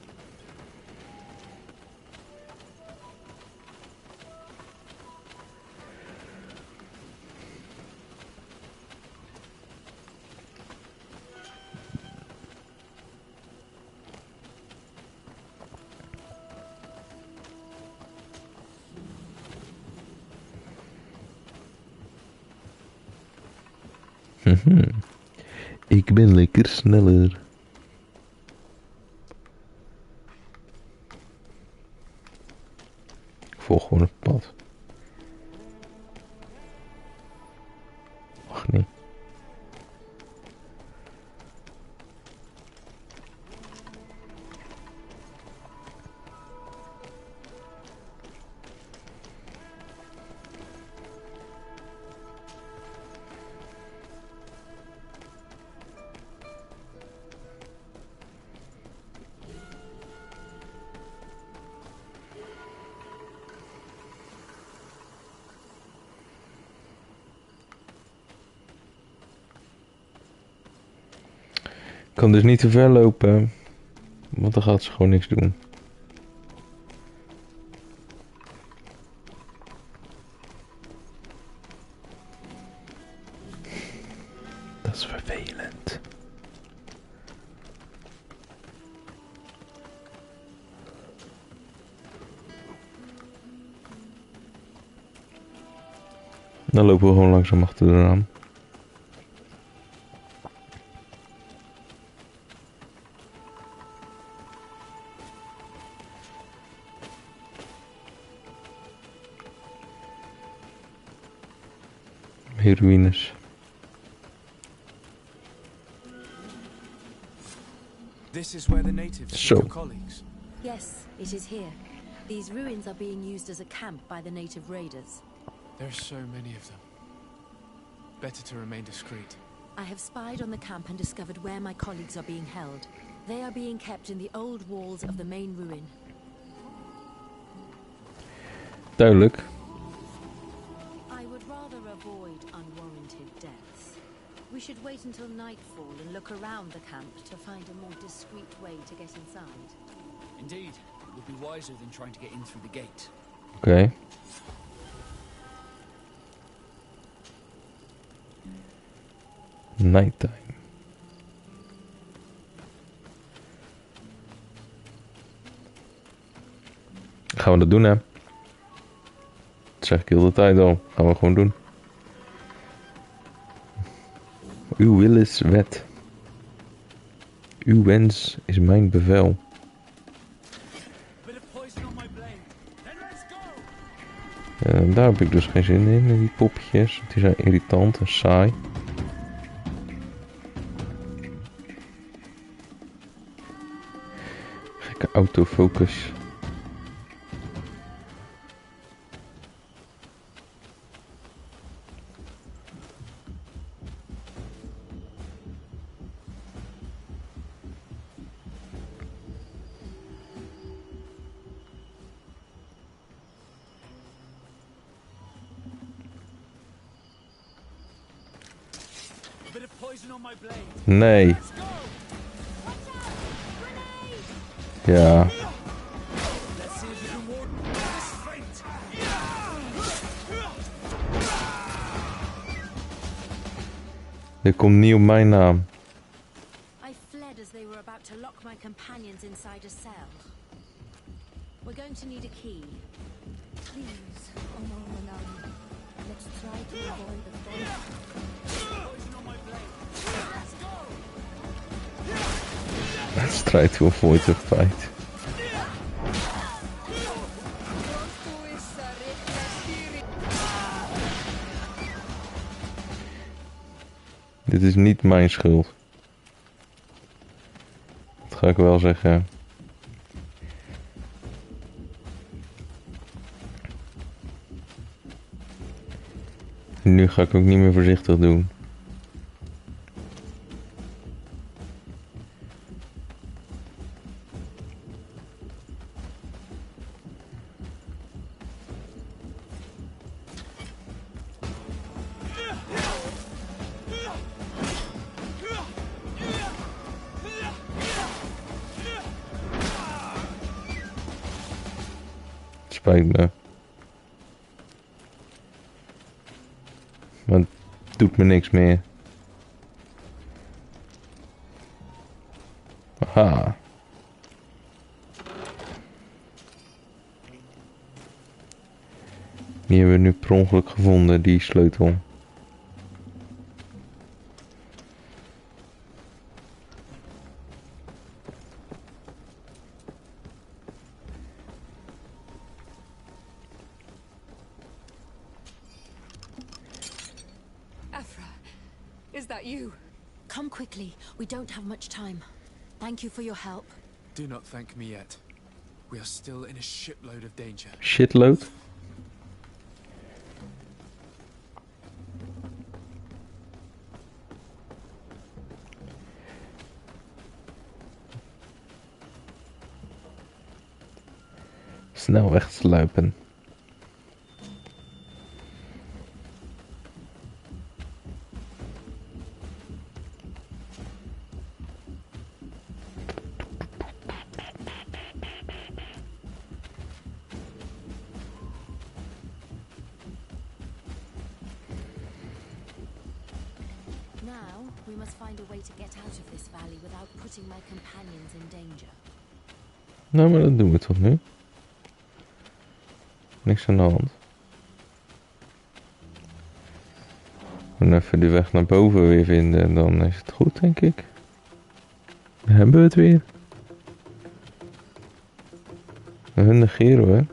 Ik ben lekker sneller. Ik volg gewoon het pad. Mag niet. Ik kan dus niet te ver lopen, want dan gaat ze gewoon niks doen. Dat is vervelend. Dan lopen we gewoon langzaam achter de raam. Ruïnes.
This is where the natives
So.
took your colleagues.
Yes, it is here. These ruins are being used as a camp by the native raiders.
There are so many of them. Better to remain discreet.
I have spied on the camp and discovered where my colleagues are being held. They are being kept in the old walls of the main ruin.
Duidelijk.
I would rather avoid unwarranted deaths. We should wait until nightfall and look around the camp to find a more discreet way to get inside.
Indeed, it would be wiser than trying to get in through the gate.
Oké. Nighttime. Gaan we dat doen, hè? Dat zeg ik heel de tijd al. Gaan we gewoon doen. Uw wil is wet. Uw wens is mijn bevel. Daar heb ik dus geen zin in die popjes. Die zijn irritant en saai. Gekke autofocus. Nee. Ja. Dit komt niet op mijn naam.
I fled as they were about to lock my companions inside a cell. We're going to need a key.
Please, let's try to avoid the fight.
Let's try to avoid the fight. Dit is niet mijn schuld. Dat ga ik wel zeggen. Nu ga ik ook niet meer voorzichtig doen. Spijt me. Maar het doet me niks meer. Aha. Die hebben we nu per ongeluk gevonden, die sleutel.
Is that you?
Come quickly. We don't have much time. Thank you for your help.
Do not thank me yet. We are still in a shitload of danger.
Shitload? Snel wegsluipen.
Now, we must find a way to get out of this valley without putting my companions in danger.
Nou, maar dat doen we toch nu? Niks aan de hand. We gaan even de weg naar boven weer vinden en dan is het goed, denk ik. Dan hebben we het weer. Hun negeren we.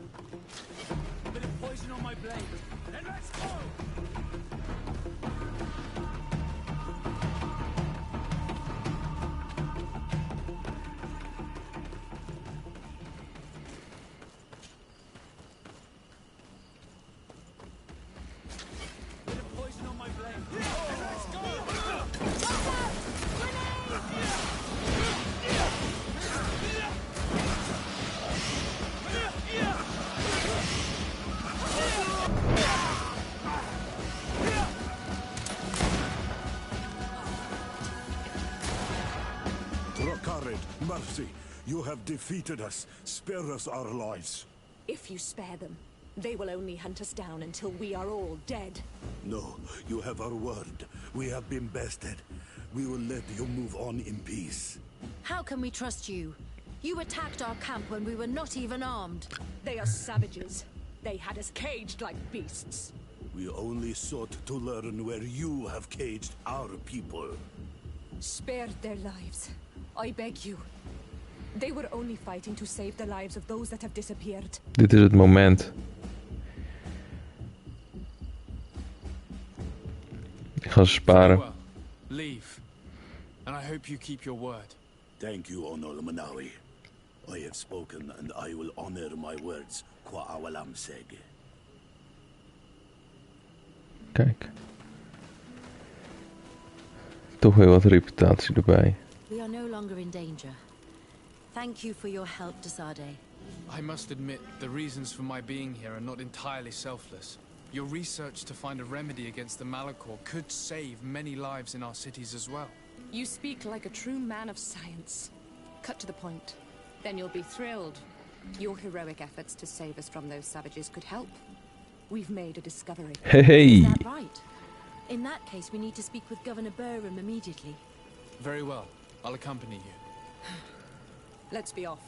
Mercy, you have defeated us. Spare us our lives.
If you spare them, they will only hunt us down until we are all dead.
No, you have our word. We have been bested. We will let you move on in peace.
How can we trust you? You attacked our camp when we were not even armed.
They are savages. They had us caged like beasts.
We only sought to learn where you have caged our people.
Spare their lives. I beg you. They were only fighting to save the lives of those that have disappeared.
Dit is het moment. Ik ga ze sparen.
Well, leave. And I hope you keep your word.
Thank you, Onol Manawi. I have spoken and I will honor my words, qua awalam seg.
Kijk. Toch weer wat reputatie erbij.
We are no longer in danger. Thank you for your help, Desade.
I must admit, the reasons for my being here are not entirely selfless. Your research to find a remedy against the Malachor could save many lives in our cities as well.
You speak like a true man of science. Cut to the point. Then you'll be thrilled. Your heroic efforts to save us from those savages could help. We've made a discovery.
Hey.
Is that right? In that case, we need to speak with Governor Burham immediately.
Very well. I'll accompany you.
Let's be off.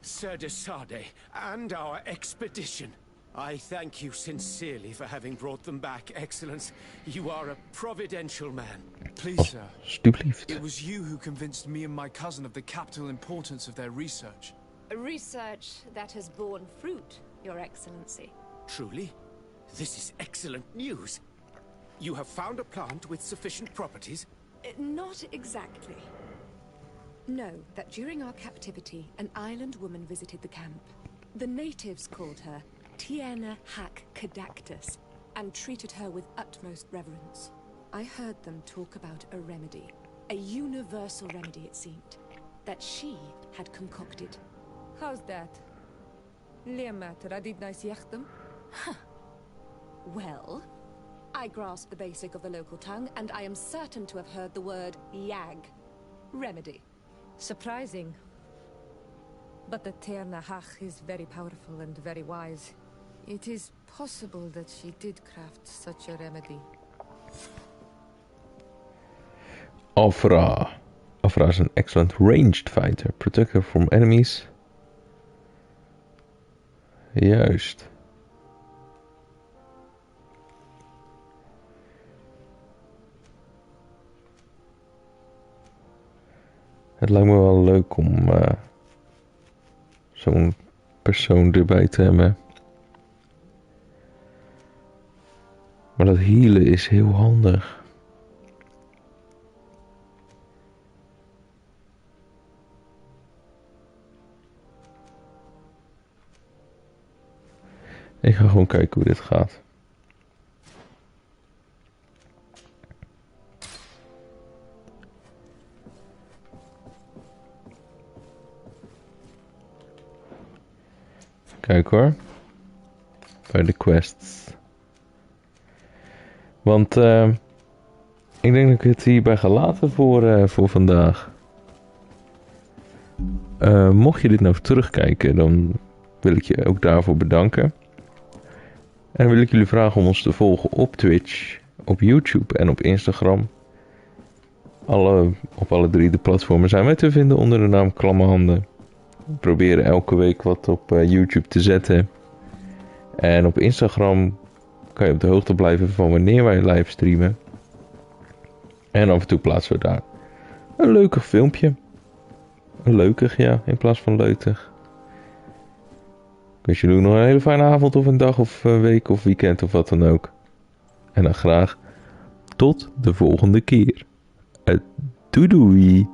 Sir Desade, and our expedition. I thank you sincerely for having brought them back, Excellence. You are a providential man.
Please, sir.
Alsjeblieft.
It was you who convinced me and my cousin of the capital importance of their research.
A research that has borne fruit, Your Excellency.
Truly? This is excellent news. You have found a plant with sufficient properties?
Not exactly. Know that during our captivity, an island woman visited the camp. The natives called her Tiena Hack Cadactus and treated her with utmost reverence. I heard them talk about a remedy, a universal remedy it seemed, that she had concocted. How's that? Well, I grasp the basic of the local tongue, and I am certain to have heard the word yag, remedy. Surprising. But the Ternahach is very powerful and very wise. It is possible that she did craft such a remedy.
Afra. Afra is an excellent ranged fighter. Protect her from enemies. Juist. Het lijkt me wel leuk om zo'n persoon erbij te hebben. Maar dat healen is heel handig. Ik ga gewoon kijken hoe dit gaat. Kijk hoor. Bij de quests. Want ik denk dat ik het hierbij ga laten voor vandaag. Mocht je dit nou terugkijken, dan wil ik je ook daarvoor bedanken. En wil ik jullie vragen om ons te volgen op Twitch, op YouTube en op Instagram. Op alle 3 de platformen zijn wij te vinden onder de naam Klamme Handen. We proberen elke week wat op YouTube te zetten. En op Instagram kan je op de hoogte blijven van wanneer wij live streamen. En af en toe plaatsen we daar een leukig filmpje. Een leukig, ja, in plaats van leutig. Ik wens jullie nog een hele fijne avond of een dag of week of weekend of wat dan ook. En dan graag tot de volgende keer. Doei doei!